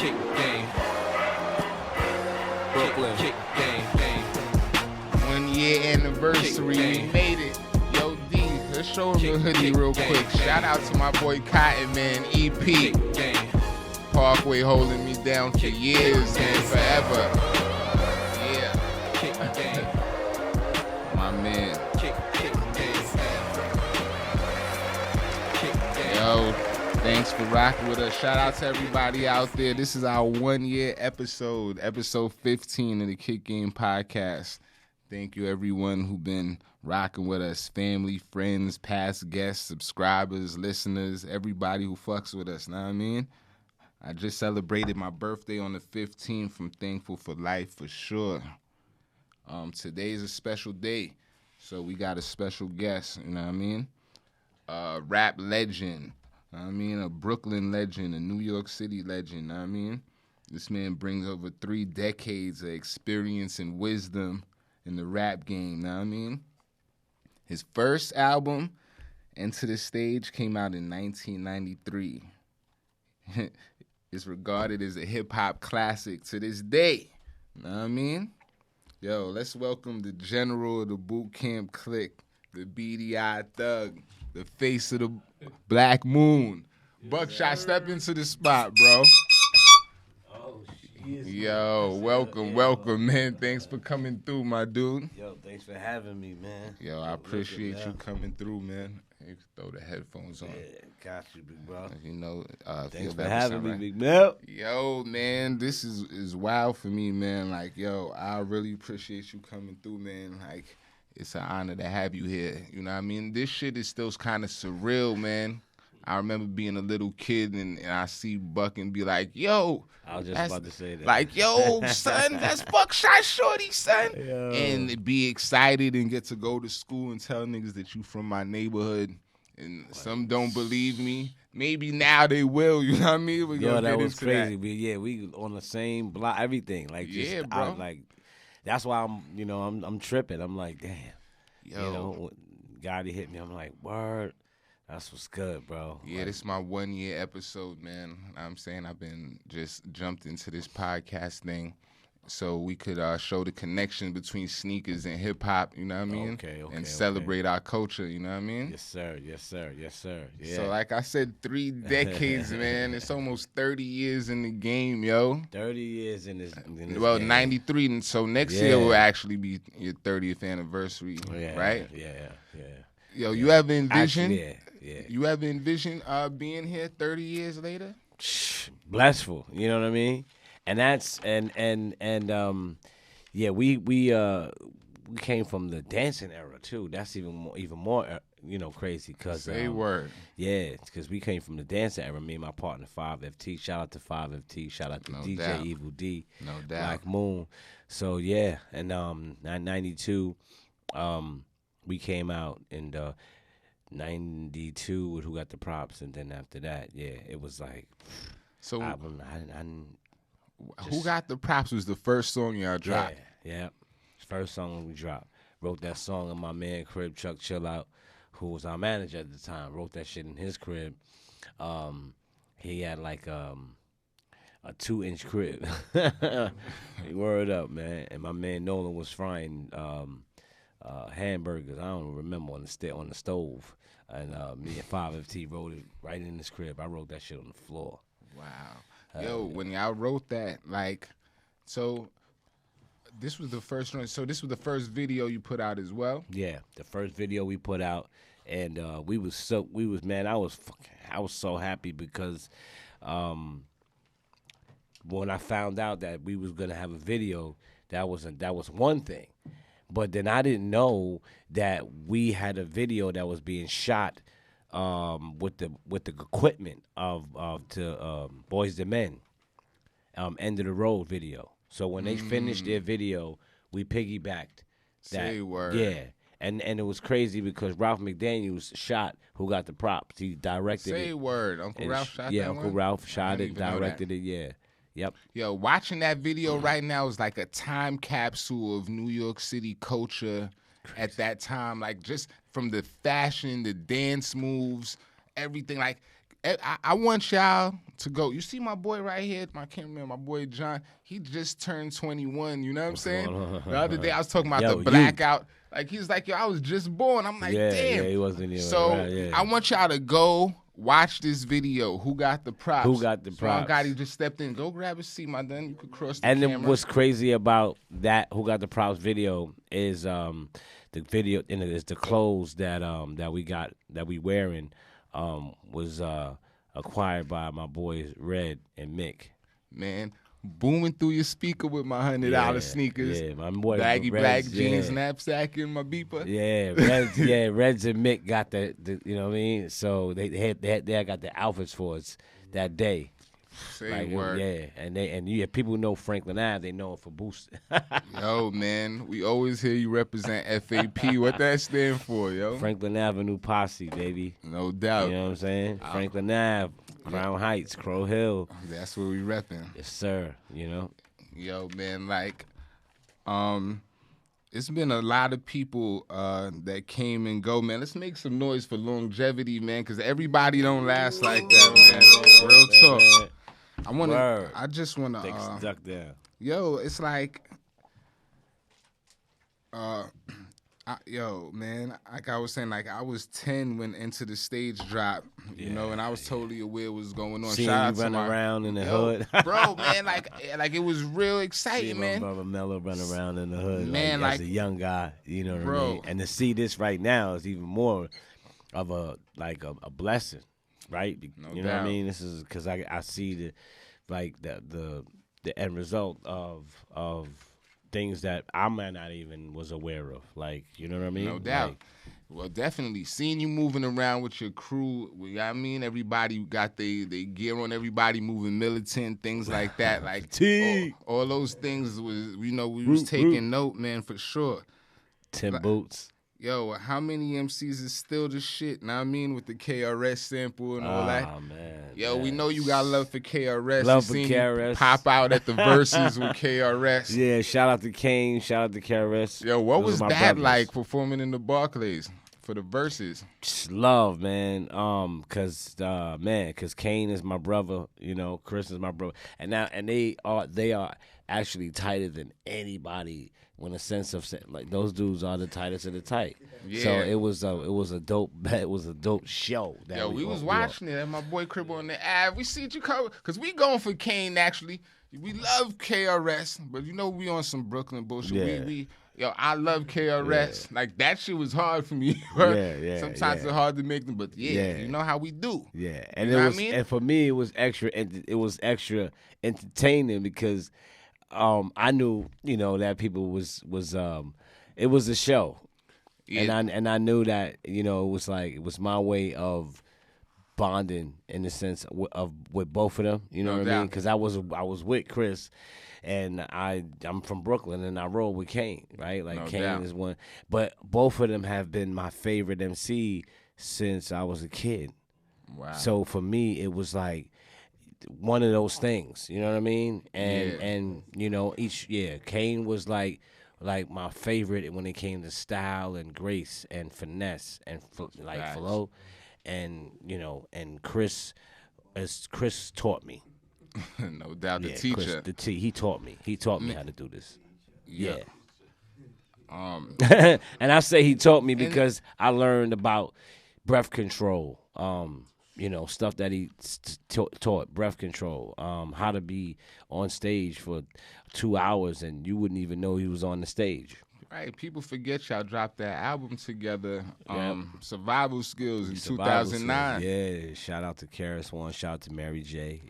Kick game. Brooklyn. Kick game. 1 year anniversary, we made it. Yo, D, let's show him the hoodie real quick. Shout out to my boy Cotton, man, EP. Parkway holding me down for years, man, forever. Yeah. My man. Yo, thanks for rocking with us. Shout out to everybody out there. This is our 1 year episode 15 of the Kick Game Podcast. Thank you, everyone who's been rocking with us. Family, friends, past guests, subscribers, listeners, everybody who fucks with us. Know what I mean? I just celebrated my birthday on the 15th. I'm thankful for life for sure. Today's a special day, so we got a special guest, you know what I mean? Rap legend, you know what I mean? A Brooklyn legend, a New York City legend, you know what I mean? This man brings over 3 decades of experience and wisdom in the rap game, you know what I mean? His first album, Enter the Stage, came out in 1993. It's regarded as a hip-hop classic to this day. Know what I mean? Yo, let's welcome the general of the boot camp clique, the BDI Thug, the face of the Black Moon. Buckshot, step into the spot, bro. Yo, welcome, man. Thanks for coming through, my dude. Yo, thanks for having me, man. Yo, I appreciate you coming through, man. You can throw the headphones on. Yeah, got you, big bro. You know, thanks for having me, big Mel. Yo, man, this is wild for me, man. Like, yo, I really appreciate you coming through, man. Like, it's an honor to have you here. You know what I mean? This shit is still kind of surreal, man. I remember being a little kid and I see Buck and be like, yo. I was just about to say that. Like, yo, son, that's Buckshot Shorty, son. Yo. And be excited and get to go to school and tell niggas that you from my neighborhood. And some don't believe me. Maybe now they will, you know what I mean? We're Yo, that was crazy. That. We on the same block, everything. Like, just, yeah, bro. That's why I'm tripping. I'm like, damn. Yo. You know, Gotti hit me. I'm like, word. That's what's good, bro. Yeah, like, this is my 1 year episode, man. I'm saying I've been just jumped into this podcast thing so we could show the connection between sneakers and hip hop, you know what I mean? Okay, and celebrate our culture, you know what I mean? Yes, sir. Yeah. So like I said, 3 decades, man. It's almost 30 years in the game, yo. 30 years in this Well, game. 93, and so next year will actually be your 30th anniversary, right? Yeah. Yo, you ever envisioned? Actually, yeah. You ever envisioned being here 30 years later? Blissful, you know what I mean? And that's we came from the dancing era too. That's even more crazy because say word. Yeah, because we came from the dancing era. Me and my partner 5FT. Shout out to 5FT. Shout out to No DJ doubt. Evil D. No doubt. Black Moon. So yeah, and 92, we came out in 92 with Who Got the Props, and then after that, yeah, it was like. So Who Who Got the Props was the first song y'all dropped. Yeah. First song we dropped. Wrote that song in my man crib, Chuck Chill Out, who was our manager at the time. Wrote that shit in his crib. He had like a 2-inch crib. Word up, man. And my man Nolan was frying hamburgers. I don't remember on the stove. And me and 5FT wrote it right in his crib. I wrote that shit on the floor. Wow. Yo, when y'all wrote that, like, so this was the first one. So this was the first video you put out as well? Yeah, the first video we put out, and I was so happy because when I found out that we was gonna have a video, that was one thing, but then I didn't know that we had a video that was being shot with the equipment of Boys to Men, End of the Road video. So when they finished their video, we piggybacked that. Say word. Yeah. And it was crazy because Ralph McDaniels shot Who Got the Props. He directed it. Say word. Uncle Ralph shot that Yeah, one? Uncle Ralph shot I it, didn't even know directed that. it, yeah. Yep. Yo, watching that video right now is like a time capsule of New York City culture at that time. Like, just from the fashion, the dance moves, everything. Like, I want y'all to go. You see my boy right here, my cameraman, my boy John. He just turned 21. You know what I'm saying? The other day I was talking about the blackout. Like he's like, yo, I was just born. I'm like, damn. Yeah, he wasn't even. So right, yeah. I want y'all to go watch this video. Who got the props? Who got the props? Gotti just stepped in. Go grab a seat, my then. You could cross the camera. camera. And what's crazy about that Who Got the Props video is the video, and it is the clothes that we wearing was acquired by my boys Red and Mick. Man, booming through your speaker with my $100 sneakers. Yeah, my boy baggy Reds, black jeans, knapsack in my beeper. Yeah, Reds and Mick got the you know what I mean. So they got the outfits for us that day. Say word. Yeah, and people know Franklin Ave, they know it for Boost. Yo, man, we always hear you represent FAP. What that stand for, yo? Franklin Avenue Posse, baby. No doubt. You know what I'm saying? Franklin Ave, Crown Heights, Crow Hill. That's where we repping. Yes, sir. You know. Yo, man, like, it's been a lot of people that came and go, man. Let's make some noise for longevity, man, because everybody don't last like that, man. Real talk. I just wanna duck down. Yo, it's like yo, man, like I was saying, like I was 10 when Into the Stage dropped, you know, and I was totally aware what was going on. Seeing Shout you out to run around in the hood. Bro, man, like it was real exciting, man. My brother Mello run around in the hood, man, like as a young guy, you know what I mean? And to see this right now is even more of a blessing, right? No you know doubt. what I mean? This is because I see the end result of things that I might not even was aware of, like, you know what I mean? No doubt. Like, well, definitely seeing you moving around with your crew. You know what I mean, everybody got they gear on. Everybody moving militant, things like that. Like all those things was, you know, we was taking note, man, for sure. Tim Boots. Yo, how many MCs is still the shit? Know what I mean, with the KRS sample and all that. Oh man. Yo, we know you got love for KRS. Love for KRS. Pop out at the verses with KRS. Yeah, shout out to Kane, shout out to KRS. Yo, what was Those are my that brothers. like performing in the Barclays for the verses? Just love, man. Cause Kane is my brother, you know, Chris is my brother. And they are actually tighter than anybody. In a sense of like those dudes are the tightest of the tight. Yeah. So it was a dope show. That Yo, we was watching it at my boy crib on the Ave. We see you cover because we going for Kane actually. We love KRS, but you know we on some Brooklyn bullshit. Yeah. I love KRS. Yeah. Like that shit was hard for me. Yeah. Sometimes it's hard to make them, but you know how we do. Yeah, and you know what I mean? And for me it was extra entertaining because I knew, you know, that people was it was a show, and I knew that, you know, it was my way of bonding in the sense with both of them, you know what I mean? Because I was with Chris, and I'm from Brooklyn, and I roll with Kane, right? Like Kane is one, but both of them have been my favorite MC since I was a kid. Wow. So for me, it was like one of those things, you know what I mean? And you know, Kane was like my favorite when it came to style and grace and finesse and flow, and you know, and Chris taught me. No doubt, the teacher. Chris, he taught me. He taught me how to do this. Yeah. And I say he taught me because I learned about breath control. You know, stuff that he taught, breath control, how to be on stage for 2 hours and you wouldn't even know he was on the stage. Right, people forget y'all dropped that album together, Survival Skills in 2009. Yeah, shout out to Karis One, shout out to Mary J.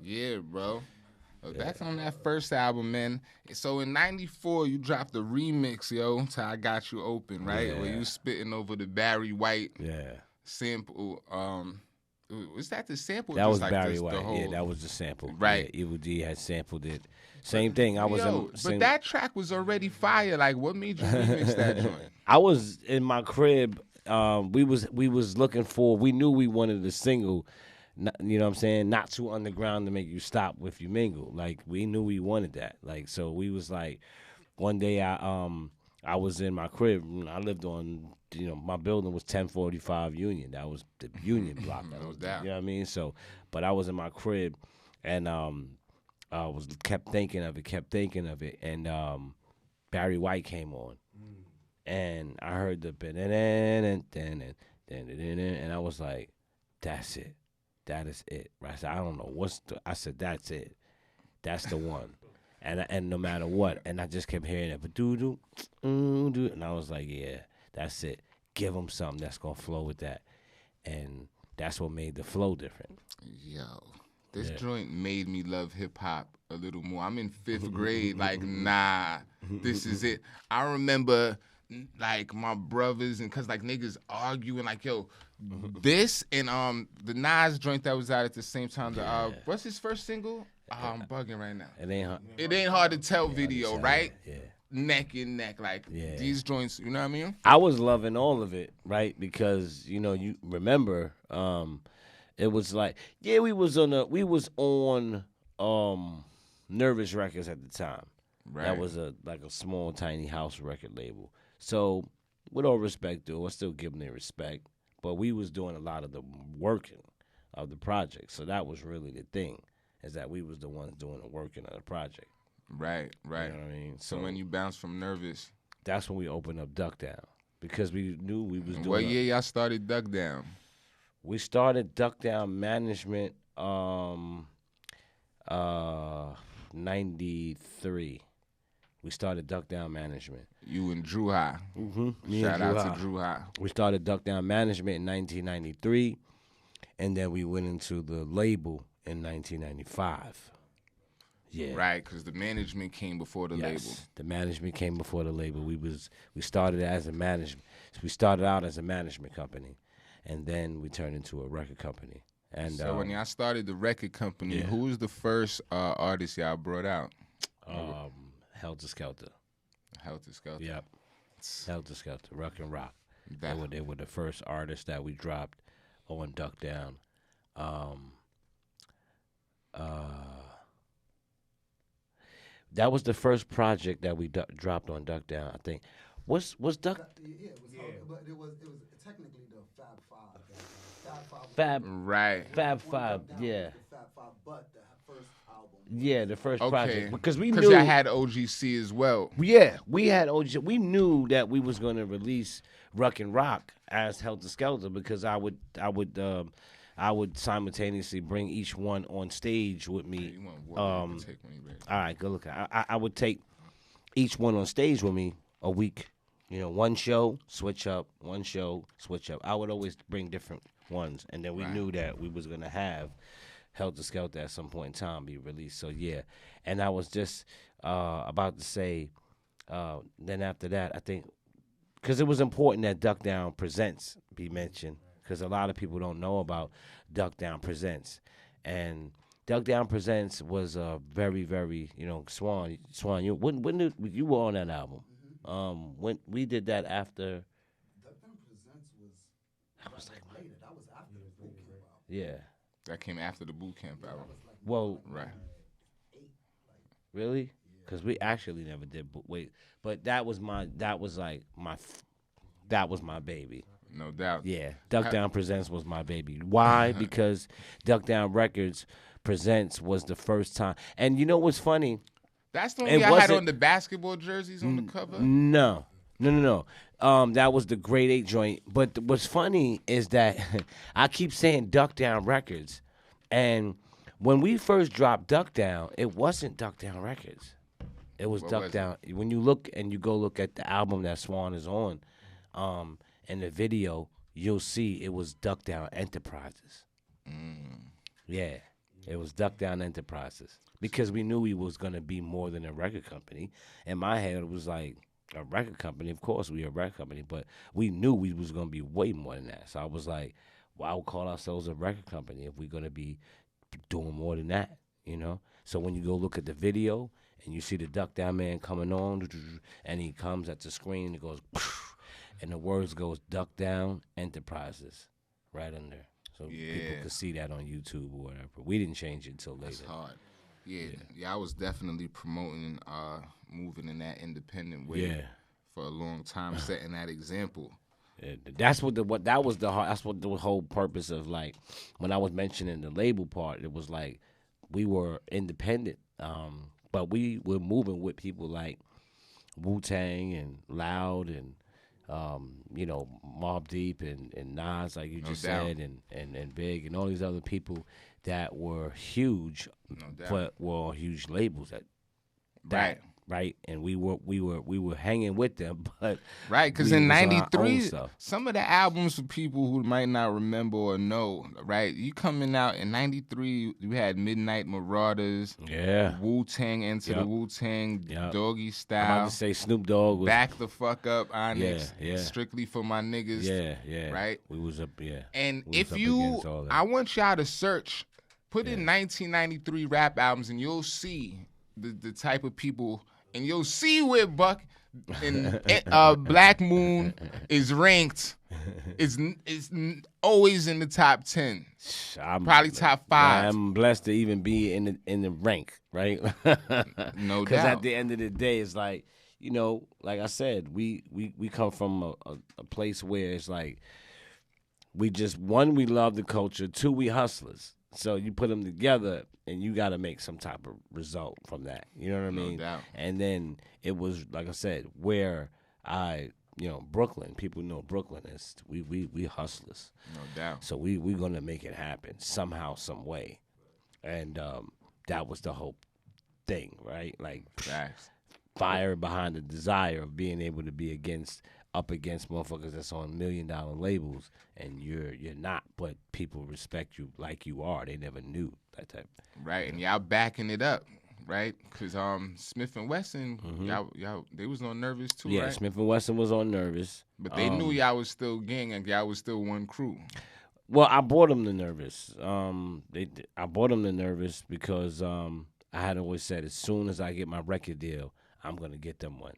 Yeah, bro. That's on that first album, man. So in '94, you dropped a remix, yo, to I Got You Open, right? Yeah. Where you spitting over the Barry White sample. Was that the sample? That was like Barry White. That was the sample. Right. Yeah, Evil D had sampled it. Same thing. But that track was already fire. Like, what made you remix that joint? I was in my crib. We was looking for. We knew we wanted a single. You know what I'm saying? Not too underground to make you stop if you mingle. Like we knew we wanted that. Like so, we was like, one day I I was in my crib. I lived on, my building was 1045 Union. That was the Union block. No doubt. You know what I mean? So, but I was in my crib, and I kept thinking of it, and Barry White came on, and I heard the and I was like, that's it, that is it. I said, I don't know I said, that's it, that's the one. And no matter what, and I just kept hearing it, but do, and I was like, yeah, that's it. Give them something that's gonna flow with that, and that's what made the flow different. Yo, this joint made me love hip hop a little more. I'm in 5th grade, like, nah, this is it. I remember, like, my brothers, and cause like niggas arguing, like, yo, this and the Nas joint that was out at the same time. What's his first single? I'm bugging right now. It ain't hard to tell video, right? Yeah. Neck and neck, like these joints. You know what I mean? I was loving all of it, right? Because you remember, it was like, we was on Nervous Records at the time. Right. That was a small, tiny house record label. So, with all respect, though, I still give them their respect. But we was doing a lot of the working of the project. So that was really the thing, is that we was the ones doing the working of the project. Right. You know what I mean? So when you bounce from Nervous, that's when we opened up Duck Down, because we knew we was doing. What year y'all started Duck Down? We started Duck Down Management 93. We started Duck Down Management. You and Drew High. Mm-hmm. Shout out to Drew High. We started Duck Down Management in 1993, and then we went into the label in 1995. Yeah. Right, because the management came before the label. The management came before the label. We started as a management. We started out as a management company, and then we turned into a record company. And so when y'all started the record company, who was the first artist y'all brought out? Helter Skelter. Helter Skelter. Yep. Helter Skelter. Rock and Rock. That. They were the first artists that we dropped on Duck Down. That was the first project that we dropped on Duck Down, I think. Was Duck? Yeah, it was. But it was technically the Fab Five. Fab Five. Yeah. The Fab Five, but the first album. Yeah, the first project, because we Because knew I had OGC as well. Yeah, we had OG. We knew that we was going to release Ruck and Rock as Helter Skelter, because I would simultaneously bring each one on stage with me. You want water, you can take when you're ready. All right, good look. I would take each one on stage with me a week. One show, switch up. One show, switch up. I would always bring different ones, and then we knew that we was gonna have Helter Skelter at some point in time be released. So yeah, and I was just about to say. Then after that, I think, because it was important that Duck Down Presents be mentioned, because a lot of people don't know about Duck Down Presents, and Duck Down Presents was very, very, Swan. When you were on that album? When we did that after. Duck Down Presents was like later. That was after the boot camp album. Yeah. That came after the boot camp album. Well, Right. really? Because we actually never did. But that was my baby. No doubt. Yeah, Duck Down Presents was my baby. Why? Because Duck Down Records Presents was the first time. And you know what's funny? That's the one y'all had on the basketball jerseys on the cover? No. That was the Grade 8 joint. But what's funny is that I keep saying Duck Down Records. And when we first dropped Duck Down, it wasn't Duck Down Records. It was Duck Down. When you look and you go look at the album that Swan is on, in the video, you'll see it was Duck Down Enterprises. Yeah, it was Duck Down Enterprises. Because we knew we was going to be more than a record company. In my head, it was like, a record company. Of course, we are a record company, but we knew we was going to be way more than that. So I was like, why would call ourselves a record company if we're going to be doing more than that, So when you go look at the video and you see the Duck Down man coming on, and he comes at the screen, it goes, and the words goes Duck Down Enterprises right under. So people could see that on YouTube or whatever. We didn't change it until later. That's hard. Yeah, I was definitely promoting moving in that independent way for a long time, setting that example. That's what that's what the whole purpose of, like, when I was mentioning the label part, it was like we were independent, but we were moving with people like Wu-Tang and Loud and Mobb Deep and Nas, like you just said, and Big and all these other people that were huge, but were huge labels right, and we were hanging with them, but right, because in '93, some of the albums for people who might not remember or know, right, you coming out in '93, you had Midnight Marauders, Wu-Tang, Enter the Wu-Tang, Doggy Style. I'm about to say Snoop Dogg was Back the Fuck Up, Onyx, Strictly for My Niggas, right? We was up, And if I want y'all to search, put in 1993 rap albums, and you'll see the type of people. And you'll see where Buck and Black Moon is ranked. It's always in the top 10. Probably top 5. I'm blessed to even be in the rank, right? No doubt. Because at the end of the day, it's like, like I said, we come from a place where it's like we just, one, we love the culture. 2, we hustlers. So you put them together, and you got to make some type of result from that. You know what I mean? No doubt. And then it was, like I said, where Brooklyn. People know Brooklyn is we hustlers. No doubt. So we're gonna make it happen somehow, some way, and that was the whole thing, right? Like fire behind the desire of being able to be up against motherfuckers that's on $1 million labels, and you're not, but people respect you like you are. They never knew that type. Right, and y'all backing it up, right? Because Smith and Wesson, y'all they was on Nervous too, right? Yeah, Smith and Wesson was on Nervous, but they knew y'all was still gang and y'all was still one crew. Well, I bought them the Nervous. I bought them the Nervous because I had always said, as soon as I get my record deal, I'm gonna get them one.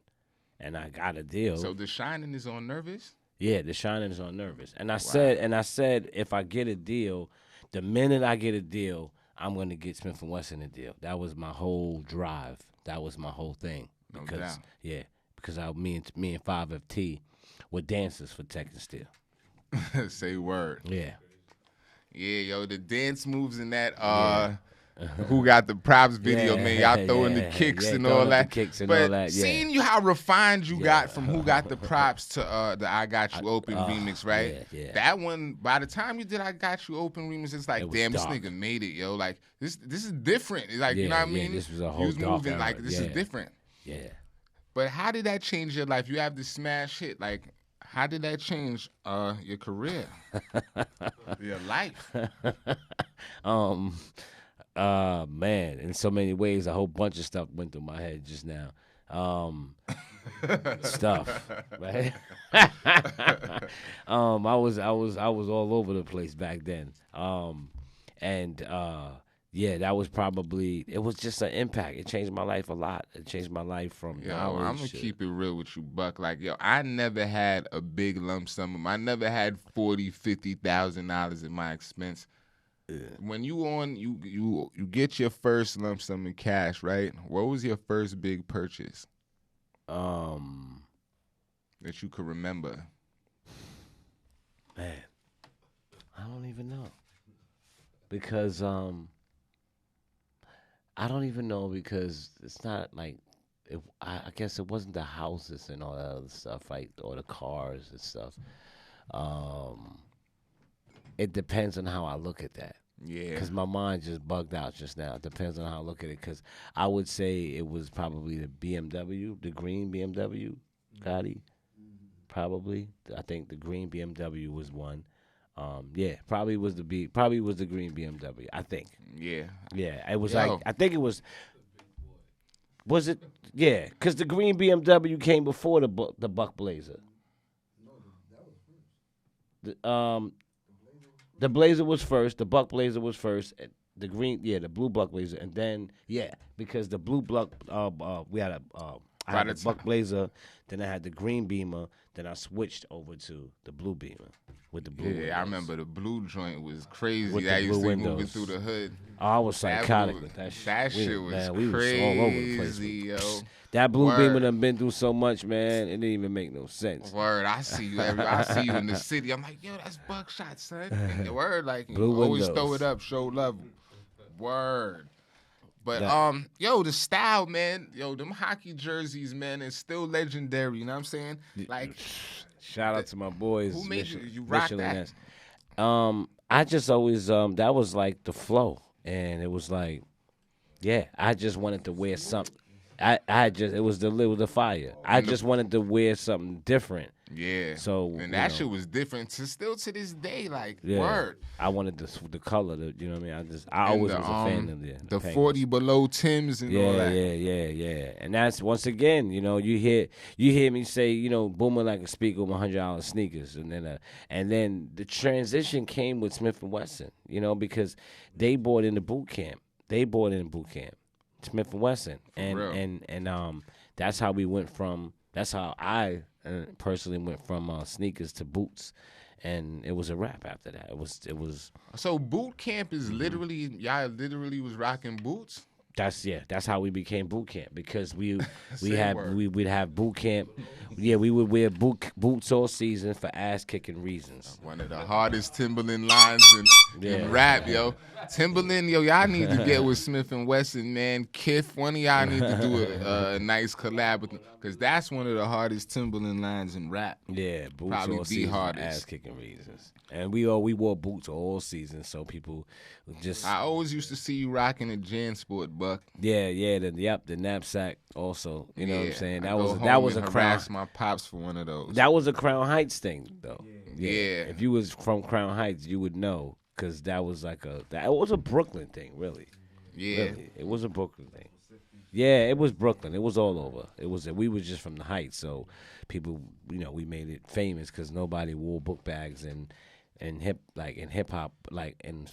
And I got a deal. So The Shining is on Nervous? Yeah, The Shining is on Nervous. And I said, if I get a deal, the minute I get a deal, I'm gonna get Smith and Wesson a deal. That was my whole drive. That was my whole thing. Because me and 5FT were dancers for Tech and Steel. Say word. Yeah. Yeah, yo, the dance moves in that Who Got the Props video, man. Y'all throwing the kicks and all that. But seeing you how refined you got from Who Got the Props to the I Got You Open remix, right? That one, by the time you did I Got You Open remix, it's like, damn, this nigga made it, yo. Like, this is different. It's like, you know what I mean? This was a whole you was moving era. like, this is different. Yeah. But how did that change your life? You have this smash hit. Like, how did that change your career? Your life? Man, in so many ways, a whole bunch of stuff went through my head just now. Stuff, right? I was all over the place back then. That was probably, it was just an impact. It changed my life a lot. It changed my life from knowledge. I'm gonna keep it real with you, Buck. Like, yo, I never had a big lump sum. I never had $40,000-$50,000 in my expense. When you get your first lump sum in cash, right? What was your first big purchase? That you could remember. Man, I don't even know. Because I don't even know, because it's not like I guess it wasn't the houses and all that other stuff, right? Or the cars and stuff. It depends on how I look at that. Yeah. Because my mind just bugged out just now. It depends on how I look at it. Because I would say it was probably the BMW, the green BMW, Gotti. Probably. I think the green BMW was one. Probably was the green BMW, I think. Yeah. Yeah, it was like, I think it was. Was it? Yeah, because the green BMW came before the Buck Blazer. No, that was first. The Blazer was first. The Buck Blazer was first. The blue Buck Blazer, and then because the blue Buck, we had a I had the Buck Blazer, then I had the green Beamer, then I switched over to the blue Beamer with the blue windows. I remember the blue joint was crazy. With That the used blue to be moving windows. through the hood. I was psychotic blue- with that shit. that shit was man, we was all over the place. crazy, yo. That blue Word. Beamer done been through so much, man. It didn't even make no sense. Word, I see you in the city. I'm like, yo, that's Buckshot, son. And the word, like, Blue you always windows. throw it up, show level. Word. But That- yo, the style, man, yo, them hockey jerseys, man, is still legendary. You know what I'm saying? Like, Shout out to my boys. who made Michelin- you rock Michelin that? S. I just always that was like the flow, and it was like, yeah, I just wanted to wear something. It was the fire. I just wanted to wear something different. Yeah. So, and you that know. shit was different still to this day. Like, Yeah. word. I wanted the color. You know what I mean? I always And was a fan of the Penguins. 40 below Tims and all that. Yeah. And that's once again, you know, you hear me say, you know, booming like a speaker with $100 sneakers, and then the transition came with Smith and Wesson, you know, because they bought into boot camp. Smith and Wesson, real. and that's how we went from. That's how I personally went from sneakers to boots. And it was a wrap after that. It was. So boot camp is literally, y'all literally was rocking boots? That's how we became boot camp, because we'd Say have boot camp. Yeah, we would wear boots all season for ass kicking reasons. One of the hardest Timberland lines in Yeah. rap, yo. Timberland, yo, y'all need to get with Smith and Wesson, man. Kith, one of y'all need to do a nice collab with them, because that's one of the hardest Timberland lines in rap. Yeah, boots Probably all the season for hardest. ass kicking reasons. And we wore boots all season, so people just I always used to see you rocking a JanSport, Buck. the knapsack also. You know what I'm saying? I That go was home a and Crown. harass my pops for one of those. That was a Crown Heights thing, though. Yeah. If you was from Crown Heights, you would know, because that was like it was a Brooklyn thing, really. Yeah. Really. It was a Brooklyn thing. Yeah, it was Brooklyn. It was all over. We was just from the Heights, so people, you know, we made it famous because nobody wore book bags and hip hop, and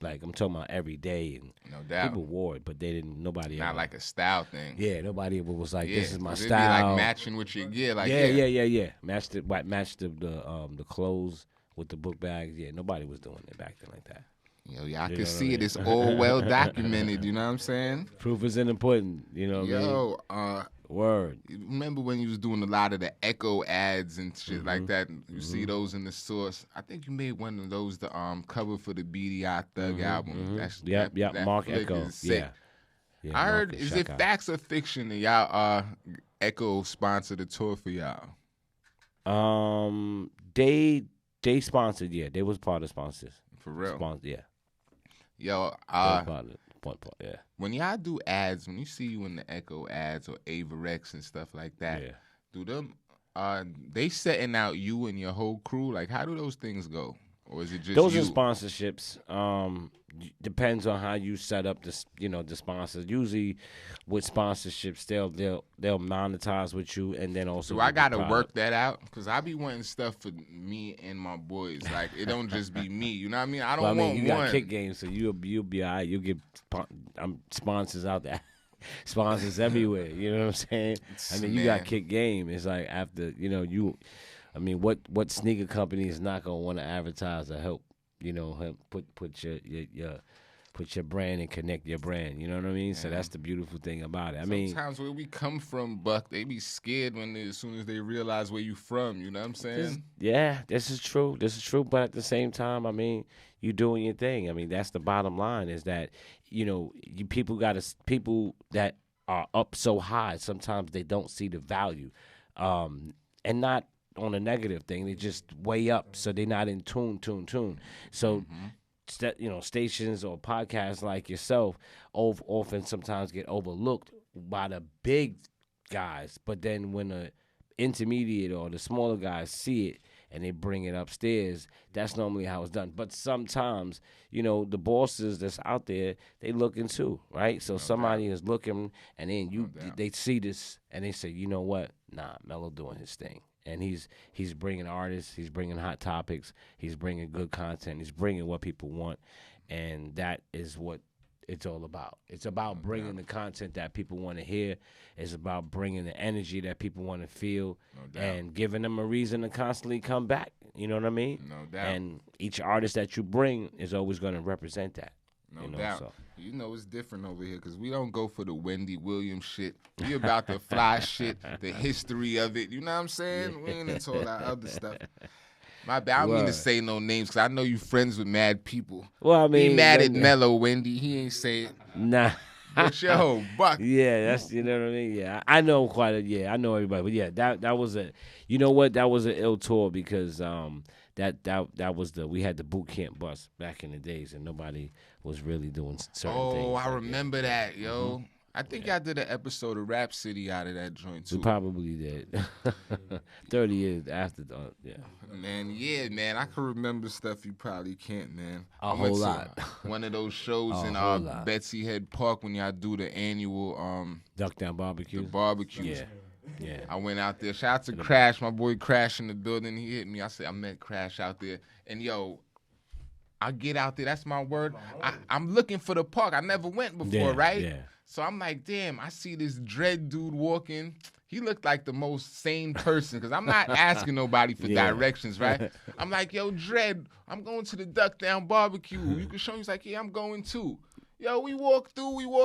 like I'm talking about every day, and No doubt. people wore it, but they didn't. Nobody Not ever, like a style thing. yeah, nobody ever was like, this is my 'cause it'd style. Be like matching with your gear. Like, Yeah. Matched the clothes with the book bags. Yeah, nobody was doing it back then like that. Yo, y'all You can know what see I it. It's all well documented. You know what I'm saying? Proof is in the pudding. You know what I mean? Yo, Word. you remember when you was doing a lot of the Echo ads and shit Mm-hmm. like that? You see those in the source. I think you made one of those the cover for the BDI Thug album. That's Yep. that Mark flick Echo. is sick. Yeah. I heard, Mark is it Echo. facts or fiction that y'all Echo sponsored the tour for y'all? They sponsored. Yeah, they was part of sponsors. For real? Sponsored. Yeah. Yo, They was part of one part. Yeah. when y'all do ads, when you see you in the Echo ads or Averex and stuff like that, Yeah. do them they setting out you and your whole crew? Like, how do those things go? Or is it just Those you? are sponsorships. Depends on how you set up the sponsors. Usually, with sponsorships, they'll monetize with you, and then also. Do I with the gotta product. work that out? Because I be wanting stuff for me and my boys. Like, it don't just be me. You know what I mean? I don't Well, I mean, want you one. got kick games, so you'll be all right. You'll get sponsors out there, sponsors everywhere. You know what I'm saying? I mean, you Man. got kick game. It's like after I mean, what sneaker company is not gonna want to advertise or help put your brand and connect your brand. You know what I mean? So that's the beautiful thing about it. I mean, Sometimes where we come from, Buck, they be scared as soon as they realize where you from. You know what I'm saying? this is true. But at the same time, I mean, you doing your thing. I mean, that's the bottom line, is that, people that are up so high, sometimes they don't see the value. And not on a negative thing. They just way up, so they're not in tune. So, stations or podcasts like yourself often sometimes get overlooked by the big guys. But then when the intermediate or the smaller guys see it and they bring it upstairs, that's normally how it's done. But sometimes, the bosses that's out there, they looking too, right? So somebody is looking, and then they see this and they say, you know what? Nah, Mello doing his thing. And he's bringing artists, he's bringing hot topics, he's bringing good content, he's bringing what people want, and that is what it's all about. It's about bringing the content that people want to hear. It's about bringing the energy that people want to feel, and giving them a reason to constantly come back. You know what I mean? No doubt. And each artist that you bring is always going to represent that. No doubt. So. You know it's different over here because we don't go for the Wendy Williams shit. We about the fly shit, the history of it. You know what I'm saying? We ain't into all that other stuff. My bad. I don't mean to say no names because I know you friends with mad people. Well, I mean, he mad at Mello, Wendy. He ain't say it. Nah. But yo, Buck. Yeah, that's, you know what I mean? Yeah, I know I know everybody. But yeah, that was you know what? That was an ill tour because that was we had the boot camp bus back in the days and nobody was really doing certain things. Oh, I remember that, yo. Mm-hmm. I think I did an episode of Rap City out of that joint, too. We probably did. 30 years after, yeah. Man, I can remember stuff you probably can't, man. A whole lot. One of those shows in Betsy Head Park when y'all do the annual... Duck Down Barbecue. The barbecues. Yeah. I went out there. Shout out to Crash, my boy Crash in the building. He hit me. I said, I met Crash out there. And, yo... I get out there. That's my word. I'm looking for the park. I never went before, right? Yeah. So I'm like, damn, I see this dread dude walking. He looked like the most sane person because I'm not asking nobody for directions, right? I'm like, yo, Dread, I'm going to the Duck Down Barbecue. You can show me. He's like, yeah, I'm going too. Yo, we walk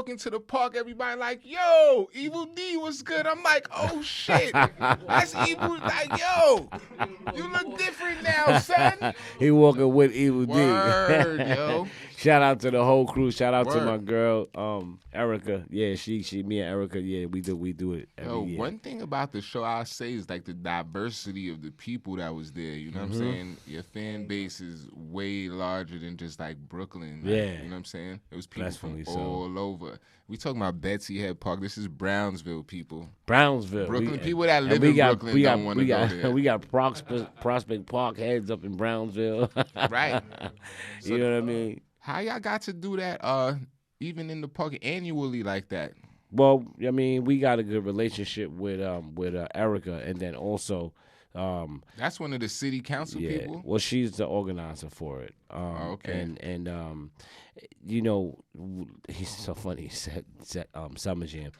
into the park, everybody like, yo, Evil D was good. I'm like, oh, shit. That's Evil. Like, yo, you look different now, son. He walking with Evil D. Word, yo. Shout out to the whole crew. Shout out to my girl, Erica. Yeah, she, me and Erica, yeah, we do it every year. One thing about the show I say is like the diversity of the people that was there. You know what I'm saying? Your fan base is way larger than just like Brooklyn. Like, yeah. You know what I'm saying? It was people from all over. We talking about Betsy Head Park. This is Brownsville people. Brownsville. Brooklyn people that live in Brooklyn don't want to go there. We got Prospect Park heads up in Brownsville. Right. You know what I mean? How y'all got to do that even in the park annually like that? Well, I mean, we got a good relationship with Erica, and then also that's one of the city council people. Well, she's the organizer for it. Okay. And you know, he's so funny. He said Summer Jam.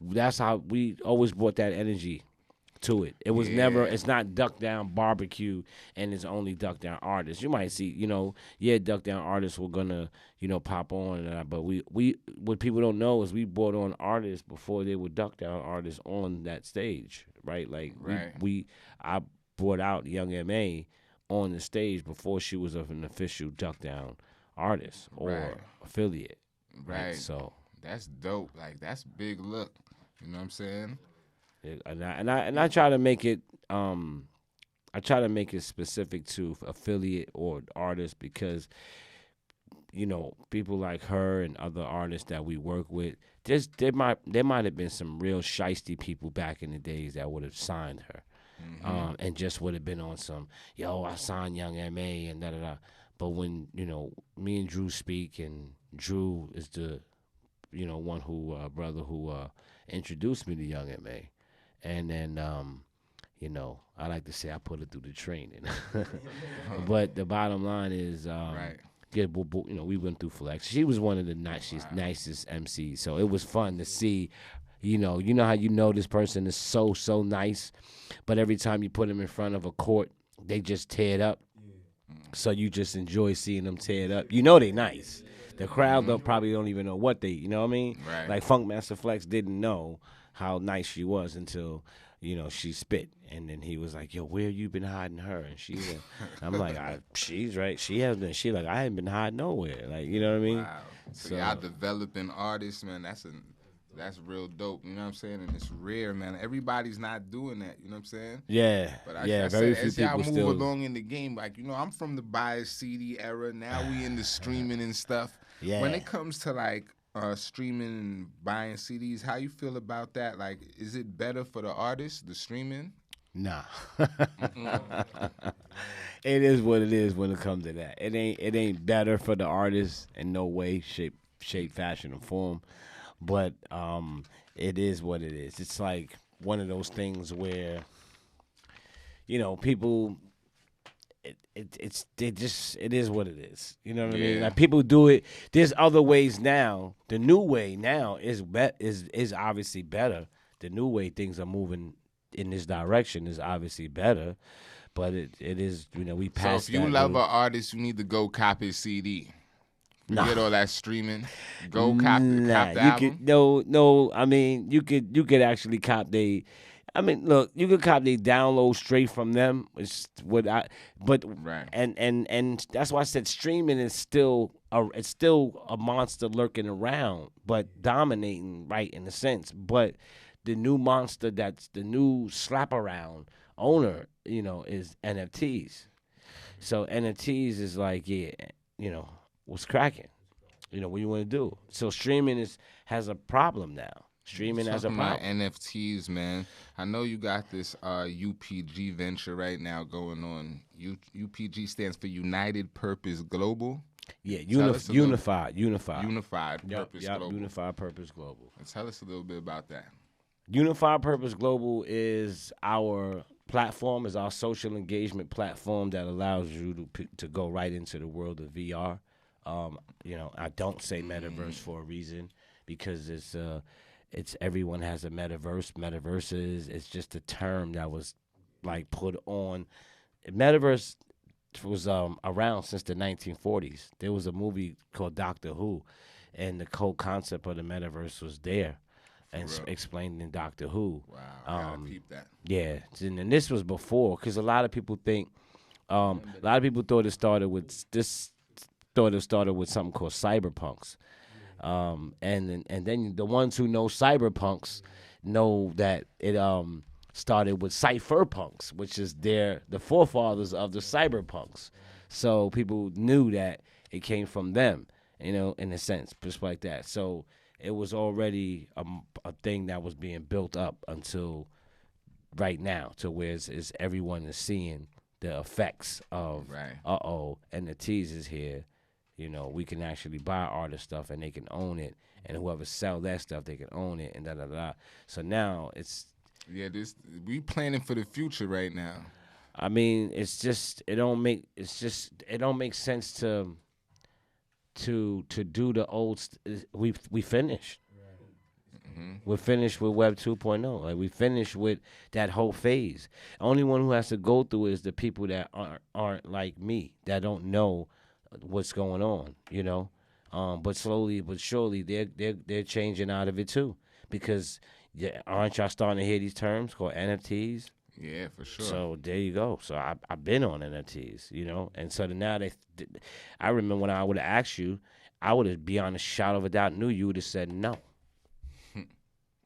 That's how we always brought that energy to it. It was never, it's not Duck Down Barbecue and it's only Duck Down artists. You might see, Duck Down artists were gonna, pop on, but we what people don't know is we brought on artists before they were Duck Down artists on that stage, right? Like I brought out Young M.A. on the stage before she was an official Duck Down artist or affiliate. Right. So that's dope. Like that's big look. You know what I'm saying? And I try to make it specific to affiliate or artists because people like her and other artists that we work with, there might have been some real shiesty people back in the days that would have signed her, and just would have been on some I signed Young M.A. and da da da. But when me and Drew speak, and Drew is the one who brother who introduced me to Young M.A. And then, I like to say I put it through the training. But the bottom line is, we went through Flex. She was one of the nicest MCs. So it was fun to see, how this person is so, so nice. But every time you put them in front of a court, they just tear it up. So you just enjoy seeing them tear it up. They nice. The crowd probably don't even know what they, you know what I mean? Right. Like Funkmaster Flex didn't know how nice she was until, she spit. And then he was like, yo, where you been hiding her? And she went, I'm like, she's right. She has been. She like, I haven't been hiding nowhere. Like, you know what I mean? Wow. So y'all developing artists, man. That's real dope. You know what I'm saying? And it's rare, man. Everybody's not doing that. You know what I'm saying? Yeah. But very few as y'all people move still along in the game, like, I'm from the buy CD era. Now we in the streaming and stuff. Yeah. When it comes to like streaming and buying CDs, how you feel about that? Like, is it better for the artist, the streaming? Nah. It is what it is when it comes to that. It ain't better for the artist in no way, shape, fashion, or form. But it is what it is. It's like one of those things where, people, it is what it is. You know what I mean? Yeah. Like people do it. There's other ways now. The new way now is obviously better. The new way things are moving in this direction is obviously better, but it is, we So passed. if you love an artist, you need to go cop his CD. Forget all that streaming. Go cop the album. No. I mean, you could actually cop they. I mean, look, you could cop they download straight from them. Right. And that's why I said streaming is still a monster lurking around, but dominating, right, in a sense. But the new monster, that's the new slap around owner, is NFTs. So NFTs is like, what's cracking? What you want to do? So streaming has a problem now. Streaming has a Talking problem. about NFTs, man. I know you got this UPG venture right now going on. UPG stands for United Purpose Global. Yeah, unified. Unified Purpose Global. Unified Purpose Global. Tell us a little bit about that. Unified Purpose Global is our platform, is our social engagement platform that allows you to go right into the world of VR. I don't say metaverse for a reason, because it's everyone has a metaverse. Metaverses, it's just a term that was like put on. Metaverse was around since the 1940s. There was a movie called Doctor Who, and the whole concept of the metaverse was there and explained in Doctor Who. Wow, I gotta peep that. Yeah, and this was before, because a lot of people think, a lot of people thought it started with something called cyberpunks. And then the ones who know cyberpunks know that it started with cypherpunks, which is the forefathers of the cyberpunks. So people knew that it came from them, in a sense, just like that. So it was already a thing that was being built up until right now, to where is everyone is seeing the effects of and the tease is here. We can actually buy artist stuff and they can own it, and whoever sell that stuff, they can own it, and da. So now we planning for the future right now. I mean, it don't make sense to do the old. We finished. Mm-hmm. We're finished with Web 2.0. Like, we finished with that whole phase. The only one who has to go through is the people that aren't like me, that don't know what's going on, but slowly but surely they're changing out of it too, because aren't y'all starting to hear these terms called NFTs? Yeah, for sure. So there you go. So I've been on NFTs, and so now I remember when I would have asked you, I would have beyond a shadow of a doubt knew you would have said no.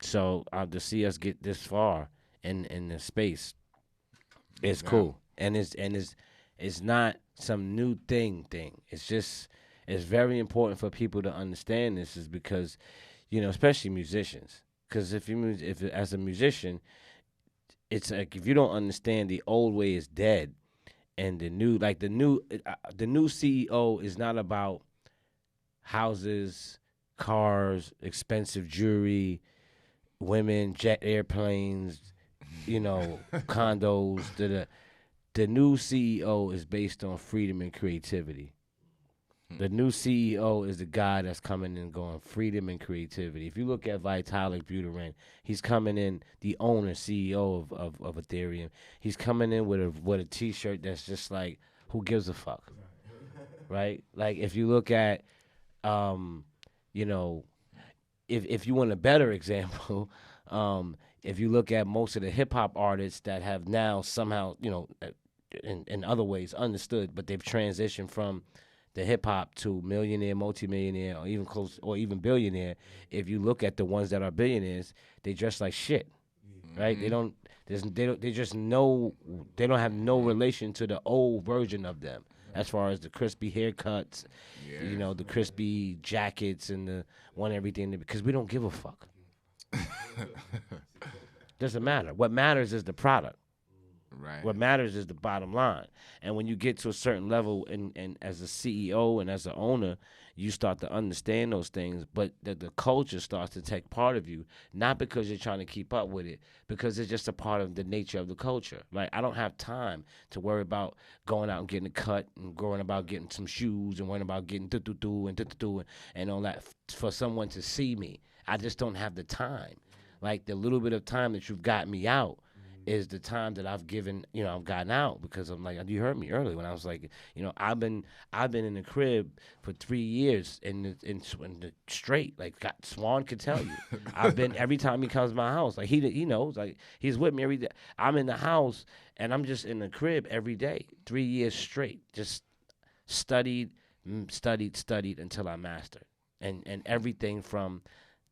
So to see us get this far in the space, it's cool, and it's not some new thing. It's very important for people to understand this, is because, especially musicians. Because if as a musician, it's like, if you don't understand the old way is dead, and the new CEO is not about houses, cars, expensive jewelry, women, jet airplanes, condos. The new CEO is based on freedom and creativity. The new CEO is the guy that's coming in going freedom and creativity. If you look at Vitalik Buterin, he's coming in, the owner, CEO of Ethereum. He's coming in with a T-shirt that's just like, who gives a fuck, right? Like, if you look at, if you want a better example, if you look at most of the hip hop artists that have now somehow, in other ways understood, but they've transitioned from the hip hop to millionaire, multimillionaire, or even close, or even billionaire. If you look at the ones that are billionaires, they dress like shit, right? They don't have no relation to the old version of them, as far as the crispy haircuts, the crispy jackets and the everything, because we don't give a fuck. Doesn't matter. What matters is the product. Right. What matters is the bottom line. And when you get to a certain level, and as a CEO and as an owner, you start to understand those things, but the culture starts to take part of you, not because you're trying to keep up with it, because it's just a part of the nature of the culture. Like, I don't have time to worry about going out and getting a cut and worrying about getting some shoes and worrying about getting do-do-do and do-do-do and all that for someone to see me. I just don't have the time. Like, the little bit of time that you've got me out is the time that I've given, I've gotten out, because I'm like, you heard me earlier when I was like, I've been in the crib for 3 years in the straight. Like, Swan could tell you, I've been, every time he comes to my house, like he knows, like, he's with me every day. I'm in the house and I'm just in the crib every day, 3 years straight, just studied until I mastered, and everything from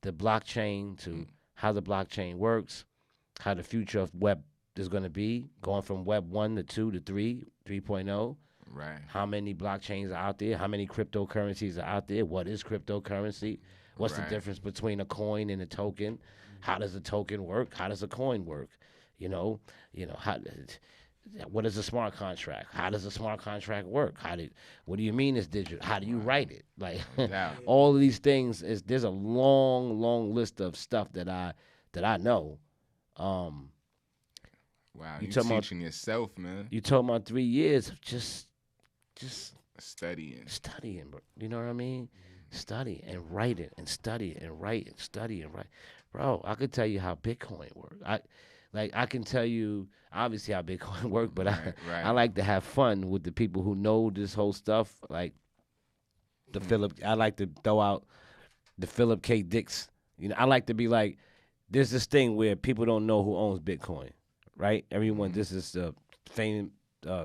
the blockchain to how the blockchain works, how the future of web is going to be, going from web 1 to 2 to 3, 3.0. Right. How many blockchains are out there? How many cryptocurrencies are out there? What is cryptocurrency? What's the difference between a coin and a token? How does a token work? How does a coin work? What is a smart contract? How does a smart contract work? What do you mean it's digital? How do you write it? Like, all of these things, there's a long list of stuff that I know. Wow, you teaching yourself, man. You talking about 3 years of just studying, bro. You know what I mean? Study and write it, and study and write and study and write. Bro, I could tell you how Bitcoin works. I can tell you obviously how Bitcoin works, but I like to have fun with the people who know this whole stuff. Like I like to throw out the Philip K. Dicks. I like to be like, there's this thing where people don't know who owns Bitcoin, right? Everyone, this is the famous,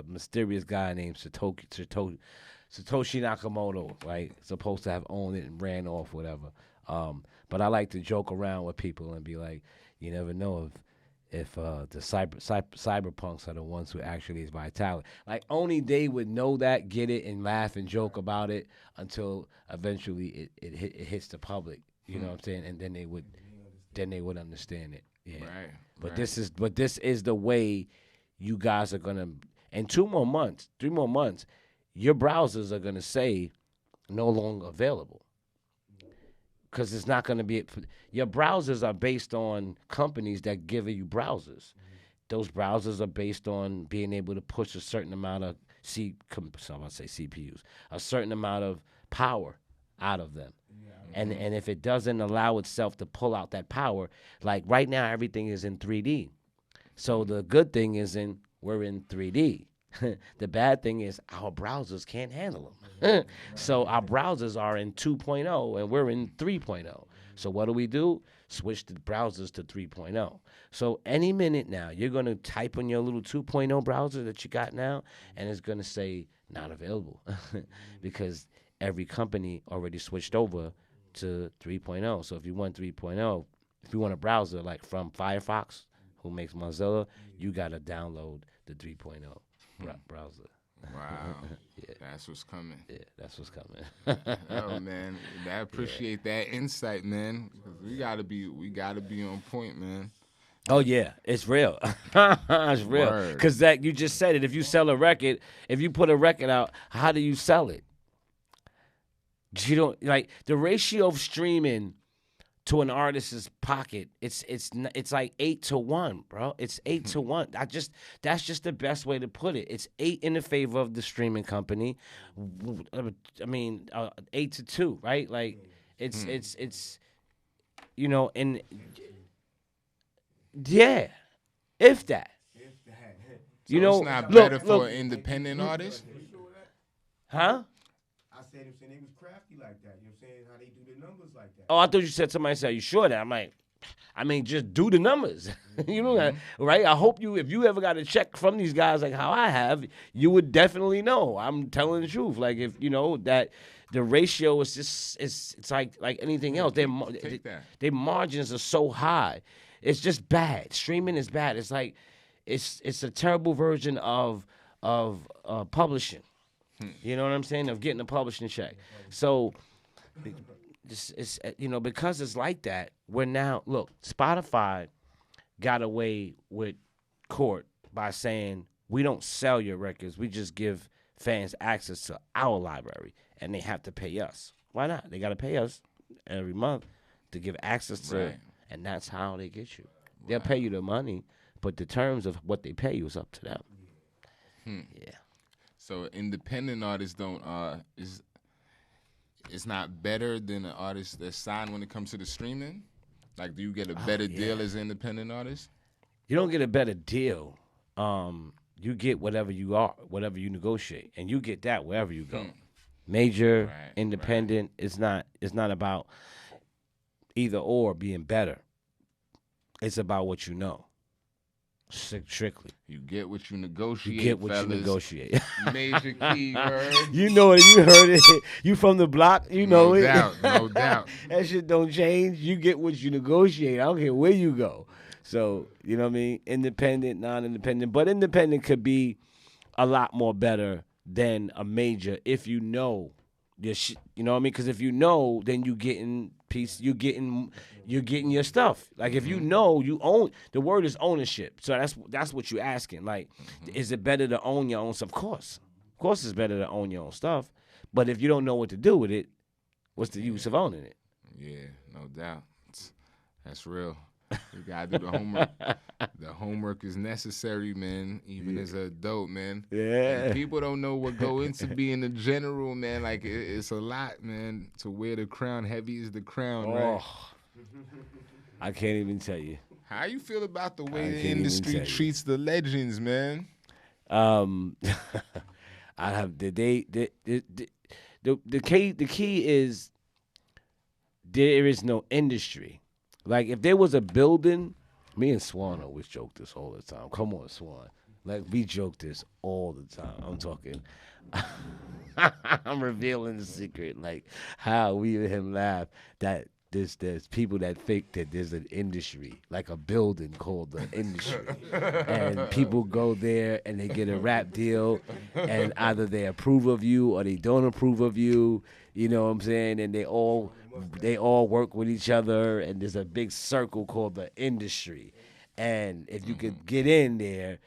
mysterious guy named Satoshi Nakamoto, right? Supposed to have owned it and ran off, whatever. But I like to joke around with people and be like, you never know if the cyberpunks are the ones who actually is Vitality. Like, only they would know that, get it, and laugh and joke about it until eventually it hits the public. You know what I'm saying? And then they would understand it. Yeah. Right. But this is the way you guys are gonna. In 3 more months, your browsers are gonna say no longer available, because it's not gonna be. Your browsers are based on companies that give you browsers. Those browsers are based on being able to push a certain amount of CPUs, a certain amount of power out of them. And if it doesn't allow itself to pull out that power, like right now everything is in 3D. So the good thing is we're in 3D. The bad thing is our browsers can't handle them. So our browsers are in 2.0 and we're in 3.0. So what do? Switch the browsers to 3.0. So any minute now, you're going to type in your little 2.0 browser that you got now, and it's going to say not available because every company already switched over to 3.0. So if you want 3.0, if you want a browser like from Firefox, who makes Mozilla, you got to download the 3.0 browser. Wow. Yeah. That's what's coming. Yeah, that's what's coming. Oh man, I appreciate that insight, man. 'Cause we gotta be on point, man. Oh yeah, it's real. It's real. Because that, you just said it. If you sell a record, if you put a record out, how do you sell it? You don't, like, the ratio of streaming to an artist's pocket. It's like 8-1, bro. It's 8-1. That's just the best way to put it. It's 8 in the favor of the streaming company. I mean, 8-2, right? Like, it's and yeah, if that. So it's not better for an independent artist? Huh? I said if they was crafty like that, you know what I'm saying? How they do the numbers like that. Oh, I thought you said, somebody said, "Are you sure that?" I'm like, I mean, just do the numbers. You know, right? I hope if you ever got a check from these guys like how I have, you would definitely know. I'm telling the truth. Like, if you know that the ratio is just it's like anything else. Their margins are so high. It's just bad. Streaming is bad. It's like it's a terrible version of publishing. You know what I'm saying? Of getting a publishing check. So it's because it's like that. We're now, look, Spotify got away with court by saying we don't sell your records. We just give fans access to our library, and they have to pay us. Why not? They got to pay us every month to give access to, Right. and that's how they get you. They'll pay you the money, but the terms of what they pay you is up to them. Yeah. So independent artists don't is it's not better than an artist that's signed when it comes to the streaming? Like, do you get a better deal as an independent artist? You don't get a better deal. You get whatever you are, whatever you negotiate, and you get that wherever you go. Major, Right, independent. It's not about either or being better. It's about what you know. Strictly. You get what you negotiate. You get what fellas. you negotiate. Major key word. You know it. You heard it. You from the block. You know No it. doubt, no doubt. That shit don't change. You get what you negotiate. I don't care where you go. So, you know what I mean? Independent, non-independent. But independent could be a lot more better than a major if you know your shit. You know what I mean? Because if you know, then you getting you're getting your stuff. Like if you know, you own. The word is ownership. So that's what you're asking. Like, is it better to own your own stuff? Of course, it's better to own your own stuff. But if you don't know what to do with it, what's the use of owning it? Yeah, no doubt. That's real. You gotta do the homework. The homework is necessary, man. Even as an adult, man. Yeah. And people don't know what go into being a general, man. Like it's a lot, man. To wear the crown, heavy is the crown, right? I can't even tell you. How you feel about the I way the can't even industry tell you. treats the legends, man? I have the key is there is no industry. Like if there was a building, me and Swan always joke this all the time. Come on, Swan. Like we joke this all the time. I'm talking. I'm revealing the secret. Like how we and him laugh that there's people that think that there's an industry, like a building called the industry. And people go there and they get a rap deal and either they approve of you or they don't approve of you. You know what I'm saying? And they all work with each other and there's a big circle called the industry. And if you could get in there,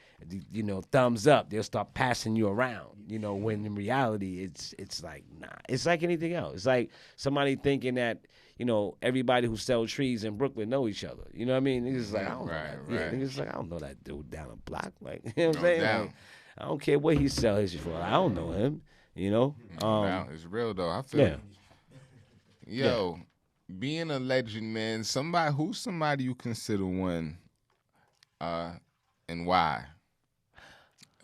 you know, thumbs up, they'll start passing you around. You know, when in reality, it's like, nah. It's like anything else. It's like somebody thinking that, you know, everybody who sells trees in Brooklyn know each other. You know what I mean? Niggas like, I don't know that. Yeah, niggas like, I don't know that dude down the block. Like, you know what I'm saying? Like, I don't care what he sells his shit for. I don't know him. You know? Wow, it's real though. I feel Yo, being a legend, man, who's somebody you consider one, and why?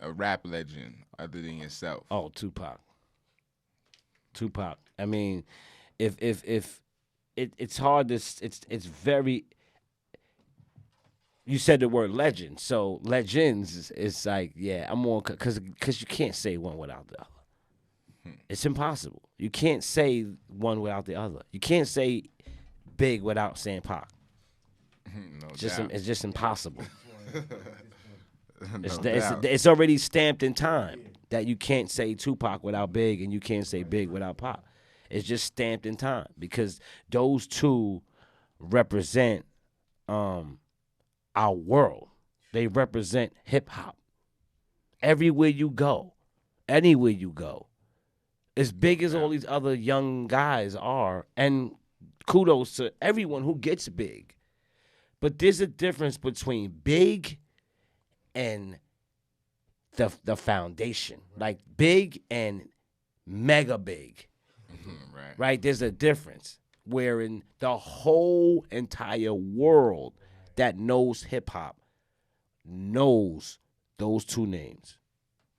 A rap legend other than yourself. Oh, Tupac. I mean, if it's hard to it's very. You said the word legend, so legends is like I'm on because you can't say one without the other. It's impossible. You can't say one without the other. You can't say Big without saying Pac. It's just impossible. It's already stamped in time that you can't say Tupac without Big and you can't say Big without Pac. It's just stamped in time because those two represent our world. They represent hip hop. Everywhere you go, anywhere you go, as big as all these other young guys are, and kudos to everyone who gets big. But there's a difference between big and the foundation. Like big and mega big. Right? There's a difference. Wherein the whole entire world that knows hip hop knows those two names.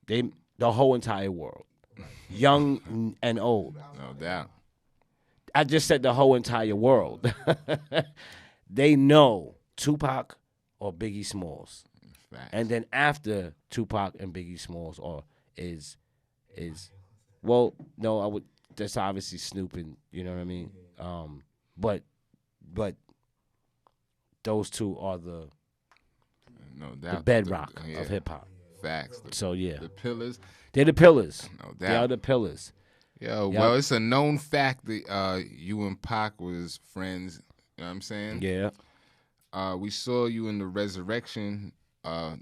The whole entire world. Young and old. No doubt. I just said the whole entire world. They know Tupac or Biggie Smalls. Facts. And then after Tupac and Biggie Smalls is well, no, I would that's obviously Snoop and you know what I mean? But those two are the bedrock of hip hop. Facts. So the pillars. They're the pillars. No doubt. They are the pillars. Well, it's a known fact that you and Pac was friends. You know what I'm saying? Yeah. We saw you in the Resurrection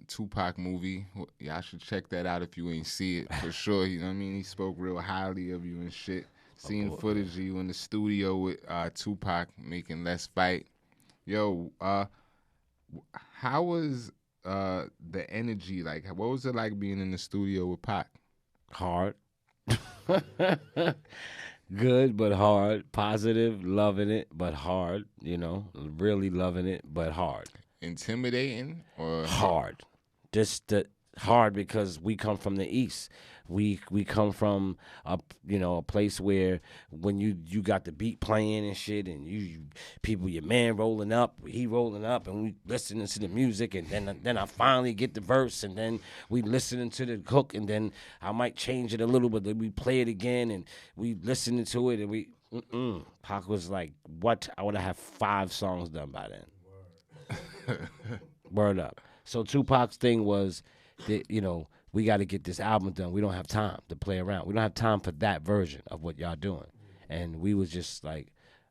Tupac movie. Y'all should check that out if you ain't see it for sure. You know what I mean? He spoke real highly of you and shit. Seen footage of you in the studio with Tupac making Let's Fight. Yo, how was the energy like? What was it like being in the studio with Pac? Hard. Good, but hard. Positive, loving it, but hard. Really loving it, but hard. Intimidating or hard? Just hard because we come from the East. We come from a place where when you got the beat playing and shit, and you people, your man rolling up, he rolling up, and we listening to the music, and then I finally get the verse, and then we listening to the hook, and then I might change it a little, but then we play it again, and we listening to it, and we Pac was like, what? I would have 5 songs done by then. Word up. So Tupac's thing was that we got to get this album done. We don't have time to play around. We don't have time for that version of what y'all doing. And we was just like,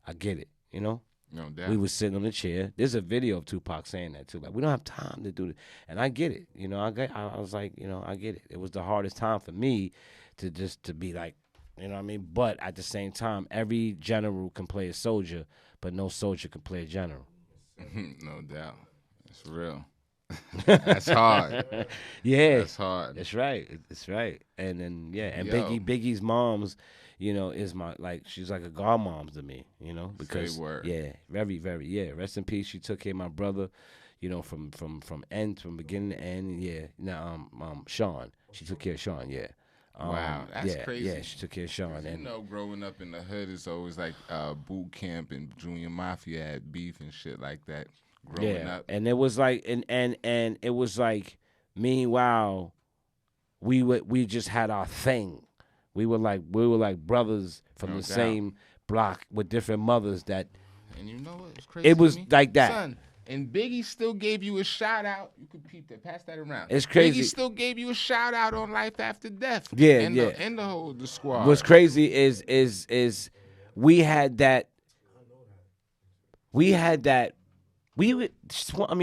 I get it, No doubt. We was sitting on the chair. There's a video of Tupac saying that too. Like, we don't have time to do it. And I get it. I was like, I get it. It was the hardest time for me to be like, what I mean? But at the same time, every general can play a soldier, but no soldier can play a general. No doubt. It's real. That's hard. Yeah, that's hard. That's right. It's right. And then and Biggie's mom's, is my she's like a godmom to me, because Say word. Very, very, Rest in peace. She took care of my brother, from beginning to end. Yeah. Now Sean, she took care of Sean. Yeah. Wow, that's crazy. Yeah, she took care of Sean. And growing up in the hood is always like boot camp and Junior Mafia had beef and shit like that. Growing up. And it was like and it was like, meanwhile, we just had our thing. We were like brothers from the same block with different mothers that. And you know what? It's crazy. It was like that. Son, and Biggie still gave you a shout out. You could peep that. Pass that around. It's crazy. Biggie still gave you a shout out on Life After Death. Yeah, and the squad. What's crazy is we had that.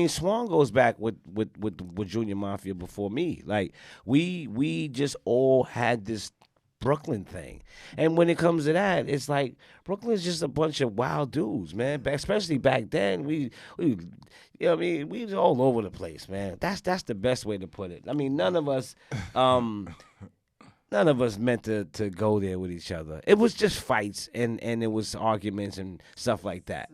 Swan goes back with Junior Mafia before me. Like we just all had this Brooklyn thing, and when it comes to that, it's like Brooklyn's just a bunch of wild dudes, man. Especially back then, we was all over the place, man. That's the best way to put it. I mean, none of us meant to go there with each other. It was just fights and it was arguments and stuff like that.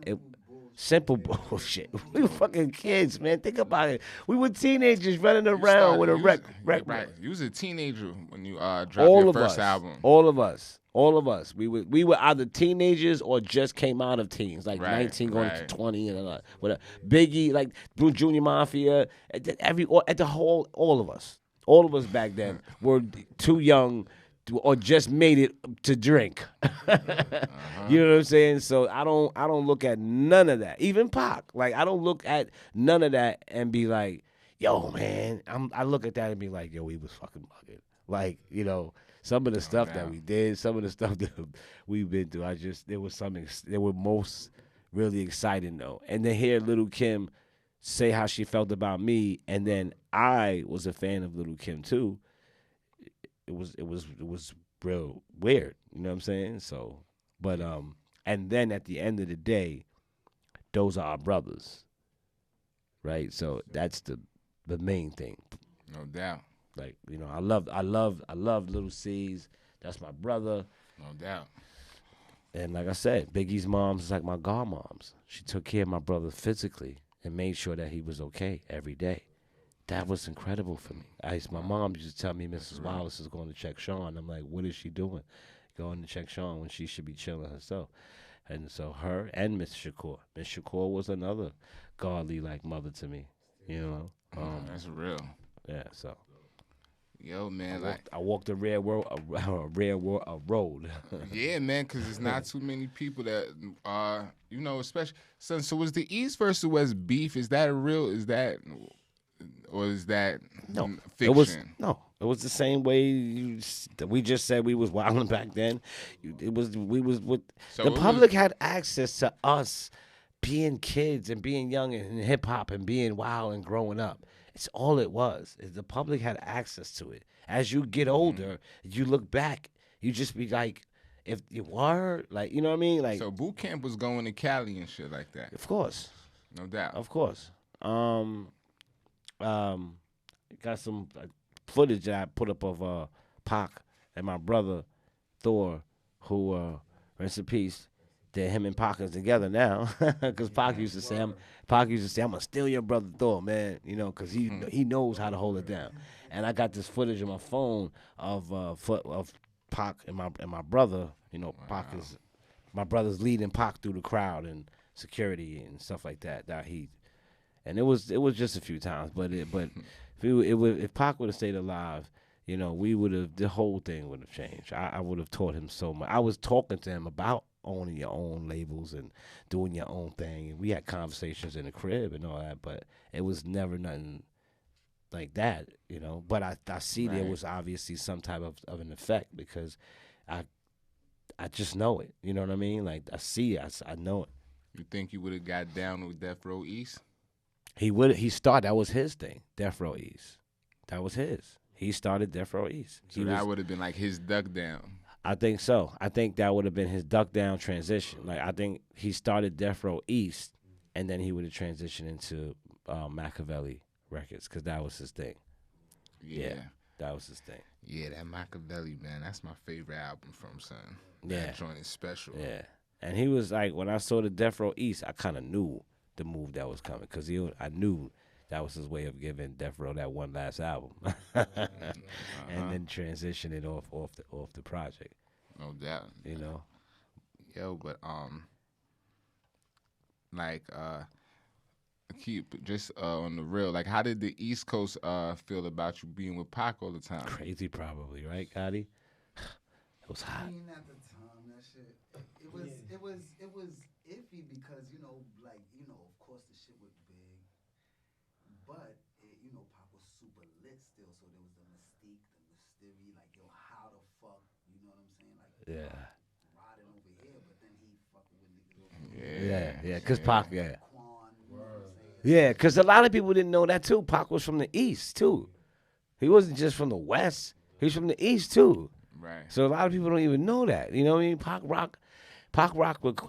Simple bullshit. We were fucking kids, man. Think about it. We were teenagers running around with a rec. Right. You was a teenager when you dropped your first album. All of us. We were either teenagers or just came out of teens, like 19 going to 20 and whatever. Biggie, like Junior Mafia, all of us. All of us back then were too young or just made it to drink. You know what I'm saying? So I don't look at none of that. Even Pac. Like, I don't look at none of that and be like, yo, man. I look at that and be like, yo, we was fucking bugging. Like, some of the stuff that we did, some of the stuff that we've been through, there was something, they were most really exciting though. And to hear Little Kim say how she felt about me, and then I was a fan of Little Kim too. It was real weird, you know what I'm saying? So, but and then at the end of the day, those are our brothers, right? So that's the main thing. No doubt. Like, I love Little C's. That's my brother. No doubt. And like I said, Biggie's mom's is like my godmoms. She took care of my brother physically and made sure that he was okay every day. That was incredible for me. My mom used to tell me Mrs. Wallace is going to check Sean. I'm like, what is she doing? Going to check Sean when she should be chilling herself. And so her and Miss Shakur. Miss Shakur was another godly like mother to me. That's real. Yeah, so. Yo, man, I walked a rare road. Yeah, man, because there's not too many people that are, especially. So was the East versus West beef? Is that real? Or is that fiction? It was the same way we just said we was wilding back then. The public had access to us being kids and being young and hip hop and being wild and growing up. It's all it was. The public had access to it. As you get older, you look back, you just be like, if you were like, you know what I mean? Like, So boot camp was going to Cali and shit like that. of course, No doubt. of course. Got some footage that I put up of Pac and my brother Thor, who rest in peace. That him and Pac is together now, because Pac used to say, "I'm gonna steal your brother Thor, man," you know, because he knows how to hold it down. And I got this footage on my phone of Pac and my brother. You know, Pac is my brother's leading Pac through the crowd and security and stuff like that. And it was just a few times, but if Pac would have stayed alive, you know, the whole thing would have changed. I would have taught him so much. I was talking to him about owning your own labels and doing your own thing. And we had conversations in the crib and all that, but it was never nothing like that, you know. But I see there was obviously some type of an effect because I just know it. You know what I mean? Like I see it, I know it. You think you would have got down with Death Row East? He started, that was his thing, Death Row East. That was his. He started Death Row East. So that would have been like his duck down. I think so. I think that would have been his duck down transition. Like I think he started Death Row East, and then he would have transitioned into Machiavelli Records because that was his thing. Yeah, that was his thing. Yeah, that Machiavelli, man, that's my favorite album from son. Yeah, that joint is special. Yeah, and he was like, when I saw the Death Row East, I kind of knew the move that was coming because I knew that was his way of giving Death Row that one last album, and then transition it off the project. No doubt, you know. Yo, but like keep just on the real. Like, how did the East Coast feel about you being with Pac all the time? Crazy, probably, right, Gotti? It was hot. I mean, at the time, that shit, it was iffy because of course the shit was big, but Pac was super lit still, so there was the mystique, the mystery, like yo, how the fuck, you know what I'm saying? Like riding over here, but then he fucking with niggas over here. Yeah, because Pac, yeah, because a lot of people didn't know that too. Pac was from the East too. He wasn't just from the West. He was from the East too. Right. So a lot of people don't even know that. You know what I mean? Pac rock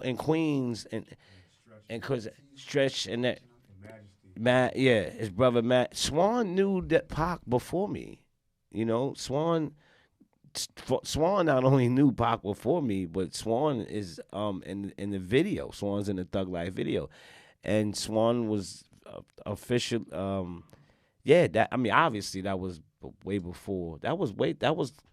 in Queens and cause Stretch and that Matt, his brother Matt. Swan knew that Pac before me. You know, Swan not only knew Pac before me, but Swan is in the video. Swan's in the Thug Life video, and Swan was official. Obviously that was way before. That was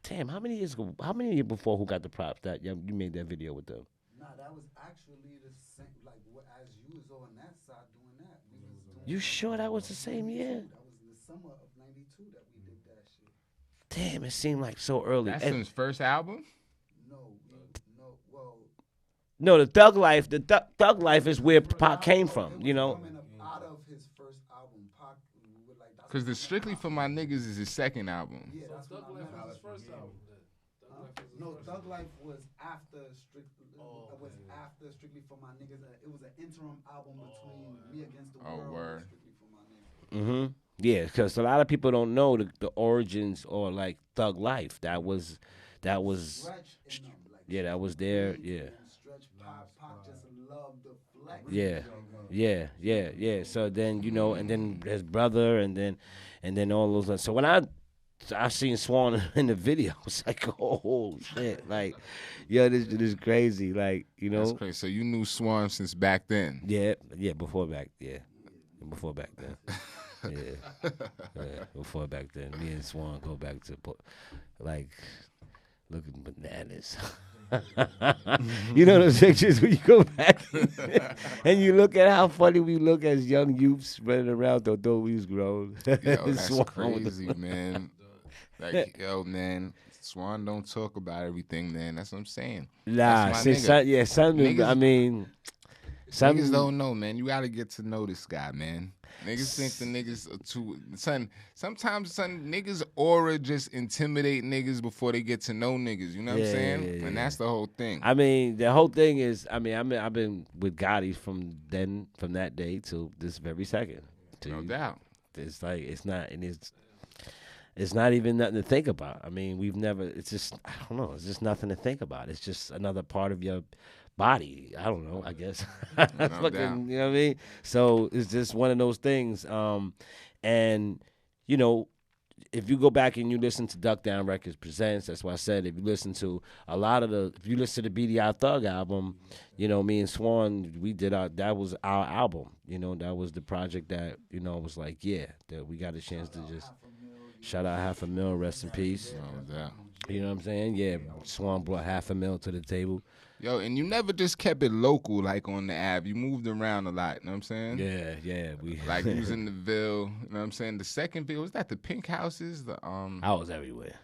damn. How many years ago? How many years before who got the props that you made that video with them? Nah, that was actually the same. Like as you was on that side doing that, we was doing. You sure that was the same year? That was in the summer of '92 that we did that shit. Damn, it seemed like so early. That's his first album? No, the Thug Life. The Thug Life is where Pac came from. You know. Out of his first album, Pac. Because the Strictly for My Niggas is his second album. Yeah, that's Thug Life was his first album. No, Thug Life was after Strictly. After Strictly for My Niggas. It was an interim album between Me Against the World and Strictly for My Niggas. Mm-hmm. Yeah, because a lot of people don't know the origins or like Thug Life. That was. That was there. Yeah. Pac just loved the flex. Yeah. So then and then his brother, and then all those. So when I seen Swan in the video, it's like, oh shit, like, yo, this is crazy, like, you know. That's crazy. So you knew Swan since back then. Yeah, before back then. Before back then. Me and Swan go back to like looking bananas. You know those pictures when you go back and you look at how funny we look as young youths running around though we was grown. Yo, that's crazy, man. Like, yo, man, Swan don't talk about everything, man. That's what I'm saying. Nah, some niggas, I mean, some niggas don't know, man. You gotta get to know this guy, man. Niggas think the niggas are too. Sometimes niggas aura just intimidate niggas before they get to know niggas. You know what I'm saying? Yeah. And that's the whole thing. I mean, the whole thing is, I've been with Gotti from that day till this very second. No doubt. It's like, it's not, and it's, It's not even nothing to think about. I mean, we've never. It's just I don't know. It's just nothing to think about. It's just another part of your body. I don't know. I guess. doubt. You know what I mean? So it's just one of those things. And you know, if you go back and you listen to Duck Down Records Presents, that's why I said if you listen to if you listen to the BDI Thug album, you know, me and Swan, that was our album. You know, that was the project that, you know, was like, yeah, that we got a chance to just shout out $500,000, rest in peace. No doubt. You know what I'm saying? Yeah, Swan brought $500,000 to the table. Yo, and you never just kept it local like on the app. You moved around a lot, you know what I'm saying? Yeah. Like you was in the Ville, you know what I'm saying? The second Ville, was that the Pink Houses? I was everywhere.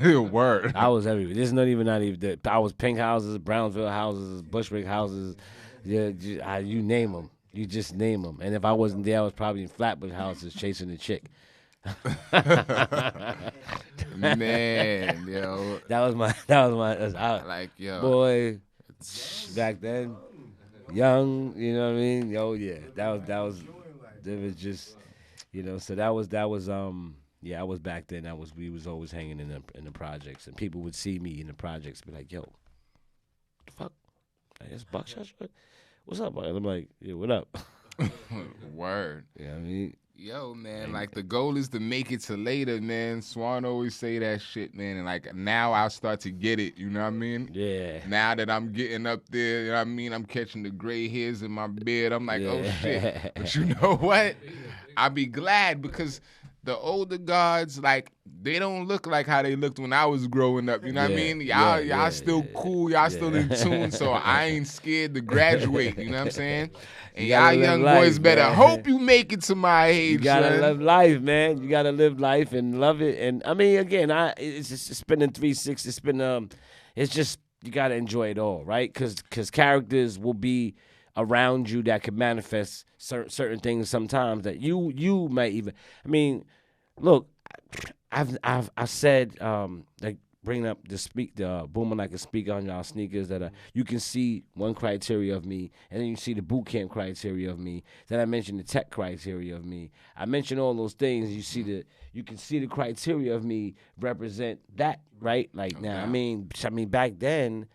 Word. I was everywhere. This is not even. I was Pink Houses, Brownsville Houses, Bushwick Houses. Yeah, you name them. You just name them. And if I wasn't there, I was probably in Flatbush Houses chasing the chick. Man, yo. That was my. Like, yo. Boy, back then, young. You know what I mean? Oh yeah, that was. It was just, you know. So that was. Yeah, I was back then. We was always hanging in the projects, and people would see me in the projects, be like, "Yo, what the fuck? That's Buckshot. What's up?" And I'm like, "Yeah, what up?" Word. You know what I mean? Yo, man, like the goal is to make it to later, man. Swan always say that shit, man. And like now I'll start to get it, you know what I mean? Yeah. Now that I'm getting up there, you know what I mean? I'm catching the gray hairs in my beard. I'm like, oh shit. But you know what? I'll be glad because the older guards, like, they don't look like how they looked when I was growing up. You know what I mean? Y'all still cool. Y'all still in tune. So I ain't scared to graduate. You know what I'm saying? And y'all young boys better hope you make it to my age. You gotta son. live life, man. You gotta live life and love it. And I mean, again, it's been in 360. It's been it's just you gotta enjoy it all, right? Because characters will be around you that could manifest certain things sometimes that you might even. I mean, look, I've said like bringing up the Boomer Like a Speaker on y'all sneakers that you can see one criteria of me, and then you see the boot camp criteria of me. Then I mentioned the tech criteria of me. I mentioned all those things. You can see the criteria of me represent that, right? Like now, I mean back then.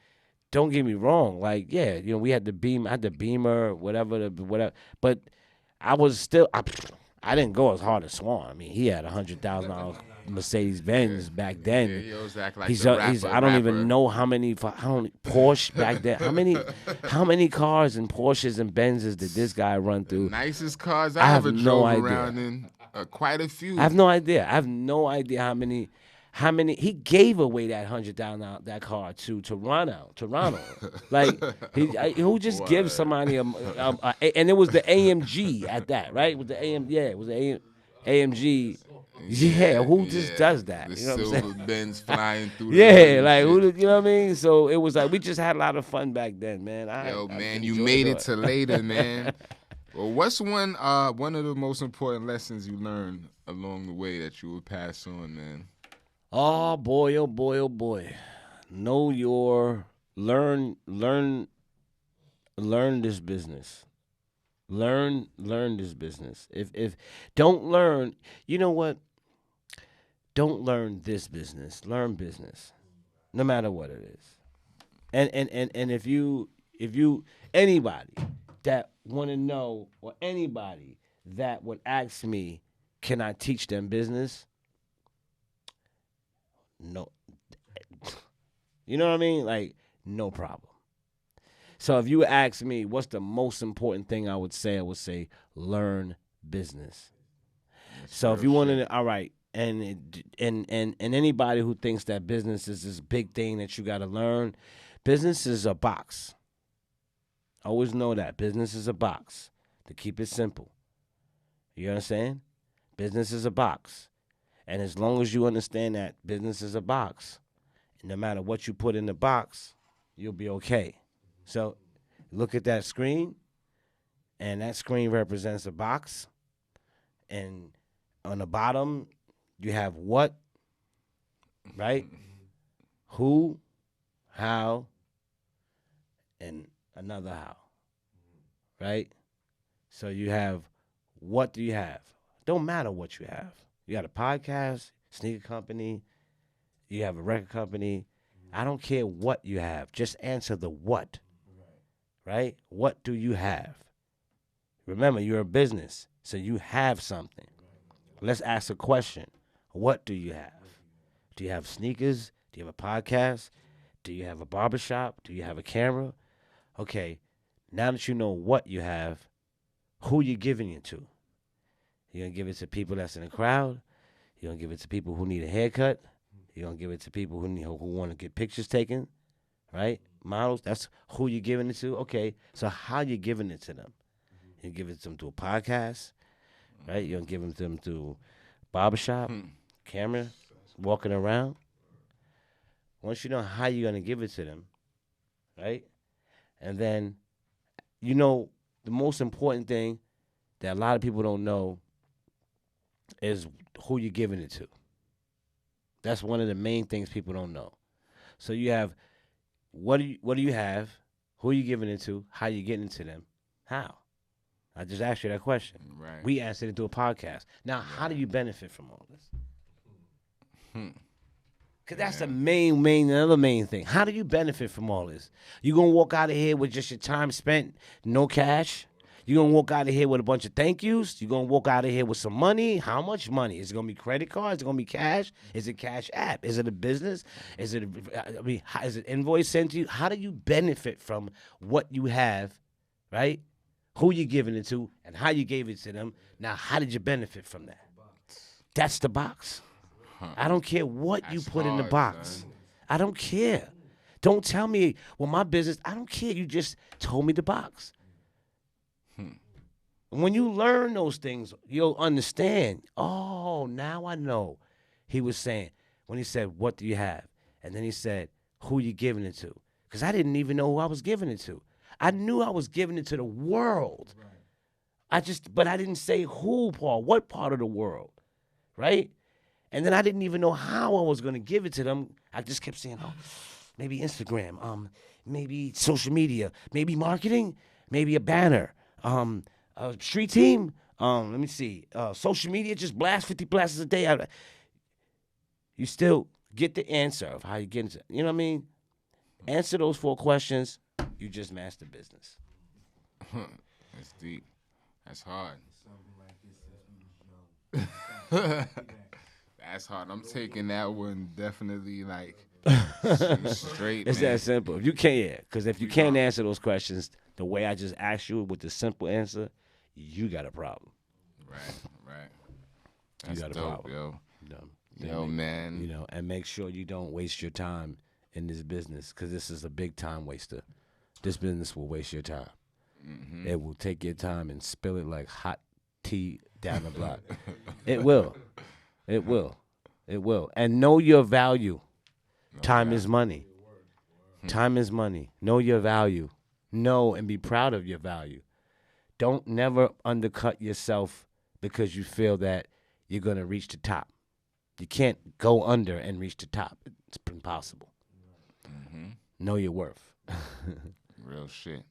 Don't get me wrong. Like, yeah, you know, we had the Beamer, whatever, but I was still, I didn't go as hard as Swan. I mean, he had $100,000 Mercedes Benz back then. Yeah, he always act like He's the rapper, I don't even know how many Porsche back then. How many cars and Porsches and Benzes did this guy run through? Nicest cars I ever drove around in. Quite a few. I have no idea. I have no idea how many. He gave away that $100,000 that car to Toronto. Like who just gives somebody and it was the AMG at that, right? It was the AMG. Yeah, who just does that? The you know what I'm silver saying? Benz flying through. Yeah, like who? You know what I mean? So it was like we just had a lot of fun back then, man. Man, you made it to later, man. Well, what's one of the most important lessons you learned along the way that you would pass on, man? Oh boy, oh boy, oh boy. Learn this business. Learn this business. If don't learn, you know what? Don't learn this business. Learn business. No matter what it is. And if you anybody that want to know, or anybody that would ask me, can I teach them business? No, you know what I mean? Like, no problem. So if you ask me, what's the most important thing I would say learn business. So if you want to, all right, and anybody who thinks that business is this big thing that you got to learn, business is a box. Always know that business is a box. To keep it simple, you understand? Business is a box. And as long as you understand that business is a box, no matter what you put in the box, you'll be okay. So look at that screen, and that screen represents a box. And on the bottom, you have what, right? Who, how, and another how, right? So you have, what do you have? Don't matter what you have. You got a podcast, sneaker company, you have a record company. I don't care what you have. Just answer the what. Right? What do you have? Remember, you're a business, so you have something. Let's ask a question. What do you have? Do you have sneakers? Do you have a podcast? Do you have a barbershop? Do you have a camera? Okay, now that you know what you have, who you giving it to? You're going to give it to people that's in the crowd? You're going to give it to people who need a haircut? You're going to give it to people who want to get pictures taken? Right? Models, that's who you're giving it to. Okay, so how you giving it to them? You give it to them through a podcast, right? You're going to give it to them through barbershop, camera, walking around. Once you know how you're going to give it to them, right? And then, you know, the most important thing that a lot of people don't know is who you're giving it to. That's one of the main things people don't know. So you have, what do you have? Who are you giving it to? How you getting it to them? How? I just asked you that question. Right. We answered it through a podcast. Now, how do you benefit from all this? Because that's the another main thing. How do you benefit from all this? You going to walk out of here with just your time spent, no cash? You going to walk out of here with a bunch of thank yous? You going to walk out of here with some money? How much money? Is it going to be credit cards? Is it going to be cash? Is it cash app? Is it a business? Is it invoice sent to you? How do you benefit from what you have, right? Who you giving it to and how you gave it to them. Now, how did you benefit from that? That's the box. I don't care what you put in the box. Son. I don't care. Don't tell me, well, my business, I don't care. You just told me the box. When you learn those things, you'll understand. Oh, now I know. He was saying, when he said, what do you have? And then he said, who you giving it to? Because I didn't even know who I was giving it to. I knew I was giving it to the world. But I didn't say who, Paul, what part of the world, right? And then I didn't even know how I was going to give it to them. I just kept saying, oh, maybe Instagram, maybe social media, maybe marketing, maybe a banner, a street team. Let me see, social media, just blast 50 blasts a day. You still get the answer of how you get into it. You know what I mean? Answer those 4 questions. You just master business. That's deep. That's hard. That's hard. I'm taking that one definitely like straight. It's man. that simple. If you can't, because if you can't answer those questions the way I just asked you with the simple answer, you got a problem. Right. That's You got a dope, problem. yo. You know, Yo, man. You know, and make sure you don't waste your time in this business, because this is a big time waster. This business will waste your time. Mm-hmm. It will take your time and spill it like hot tea down the block. It will. It will. It will. And know your value. Time is money. Time is money. Know your value. Know and be proud of your value. Don't never undercut yourself because you feel that you're going to reach the top. You can't go under and reach the top. It's impossible. Mm-hmm. Know your worth. Real shit.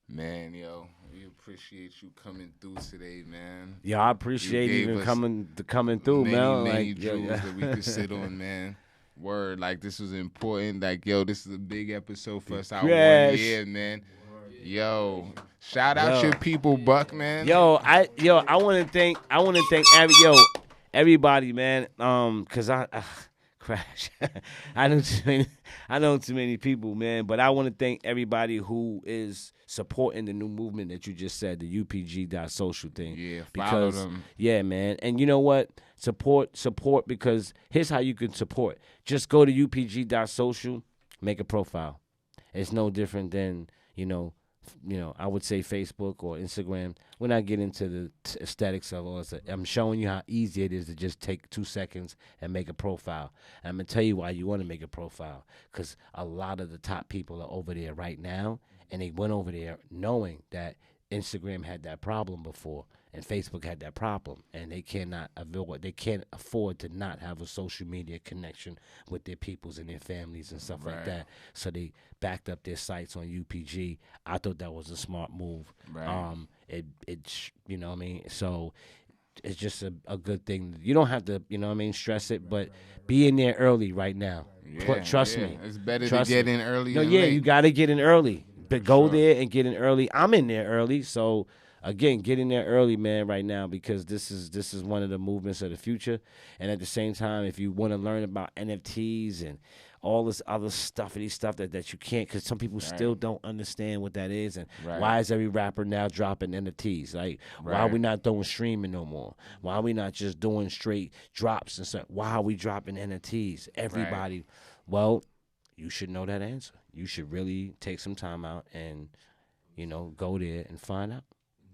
Man, yo, we appreciate you coming through today, man. Yeah, I appreciate You even gave us coming through, man. Many Like, jewels yeah. that we could sit on, man. Word, like this was important. Like, yo, this is a big episode for us. Our 1 year, man. Yo, shout out your people, Buck, man. I want to thank everybody, man. Cause I crash. I know too many people, man. But I want to thank everybody who is supporting the new movement that you just said, the UPG.social thing. Yeah, follow because, them. Yeah, man. And you know what? Support, because here's how you can support. Just go to UPG.social, make a profile. It's no different than, I would say Facebook or Instagram. We're not getting into the aesthetics of all this. I'm showing you how easy it is to just take 2 seconds and make a profile. And I'm going to tell you why you want to make a profile. Because a lot of the top people are over there right now, and they went over there knowing that Instagram had that problem before and Facebook had that problem, and they can't afford to not have a social media connection with their peoples and their families and stuff like that. So they backed up their sites on UPG. I thought that was a smart move. Right. It you know what I mean? So it's just a good thing. You don't have to, you know what I mean, stress it, but be in there early right now. Trust me. It's better Trust to get me. in early No, than yeah, late. you got to get in early. But go sure. there and get in early. I'm in there early, so again, get in there early, man, right now, because this is one of the movements of the future. And at the same time, if you want to learn about NFTs and all this other stuff that you can't, because some people still don't understand what that is, and why is every rapper now dropping NFTs? Like, why are we not doing streaming no more? Why are we not just doing straight drops and stuff? Why are we dropping NFTs? Everybody, well, you should know that answer. You should really take some time out and, you know, go there and find out.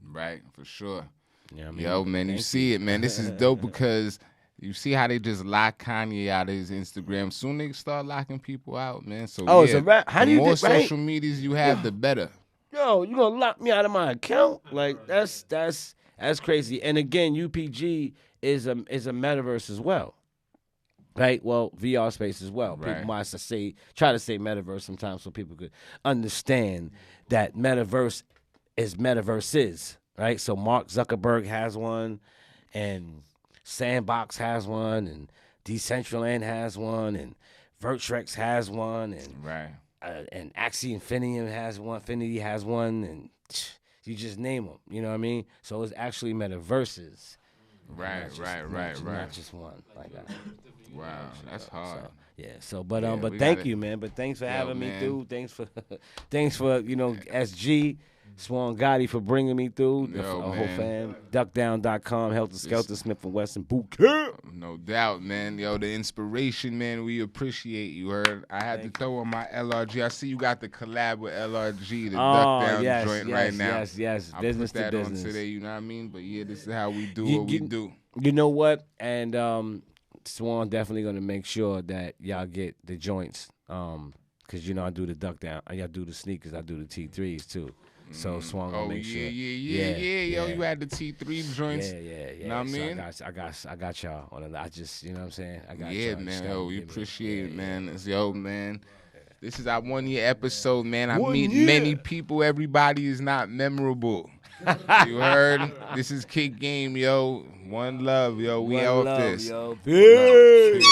Right, for sure. You know what I mean? Yo, man, you see it, man. This is dope because you see how they just lock Kanye out of his Instagram. Soon they start locking people out, man. So it's a rap. How the do you more think, right? social medias you have, the better. Yo, you gonna lock me out of my account? Like that's crazy. And again, UPG is a metaverse as well. Right? Well, VR space as well. Right. People might try to say metaverse sometimes so people could understand that metaverse is metaverses, right? So Mark Zuckerberg has one, and Sandbox has one, and Decentraland has one, and Vertrex has one, and Axie Infinity has one, and you just name them. You know what I mean? So it's actually metaverses. Right. Not just one like that. Wow, that's hard. So, yeah. So, but we thank gotta- you, man. But thanks for having me man. through. Thanks for you know SG. Swan Gotti for bringing me through. The Yo, whole man. fam. Duckdown.com. Helter Skelter. Smith & Wesson. Boot camp. No doubt, man. Yo, the inspiration, man. We appreciate you. Heard? I had to throw on my LRG. I see you got the collab with LRG, the Duck Down joint right now. Yes. I Business put that to on business. today. You know what I mean? But yeah, this is how we do You- what we do. You know what? And Swan definitely gonna make sure that y'all get the joints. Cause you know I do the Duck Down. I do the sneakers. I do the T3s too. So Swan gonna make sure. Yo, you had the T3 joints. Yeah. Know what I mean? So I got y'all on it. I just, you know what I'm saying? I got Yeah, y'all. man. Just Yo, gotta we give me- appreciate it, yeah. man. Yo, man. This is our 1 year episode, man. I 1 meet year. many people. Everybody is not memorable. You heard? This is Kick Game, yo. One love, yo. We One off love, this. yo. Peace.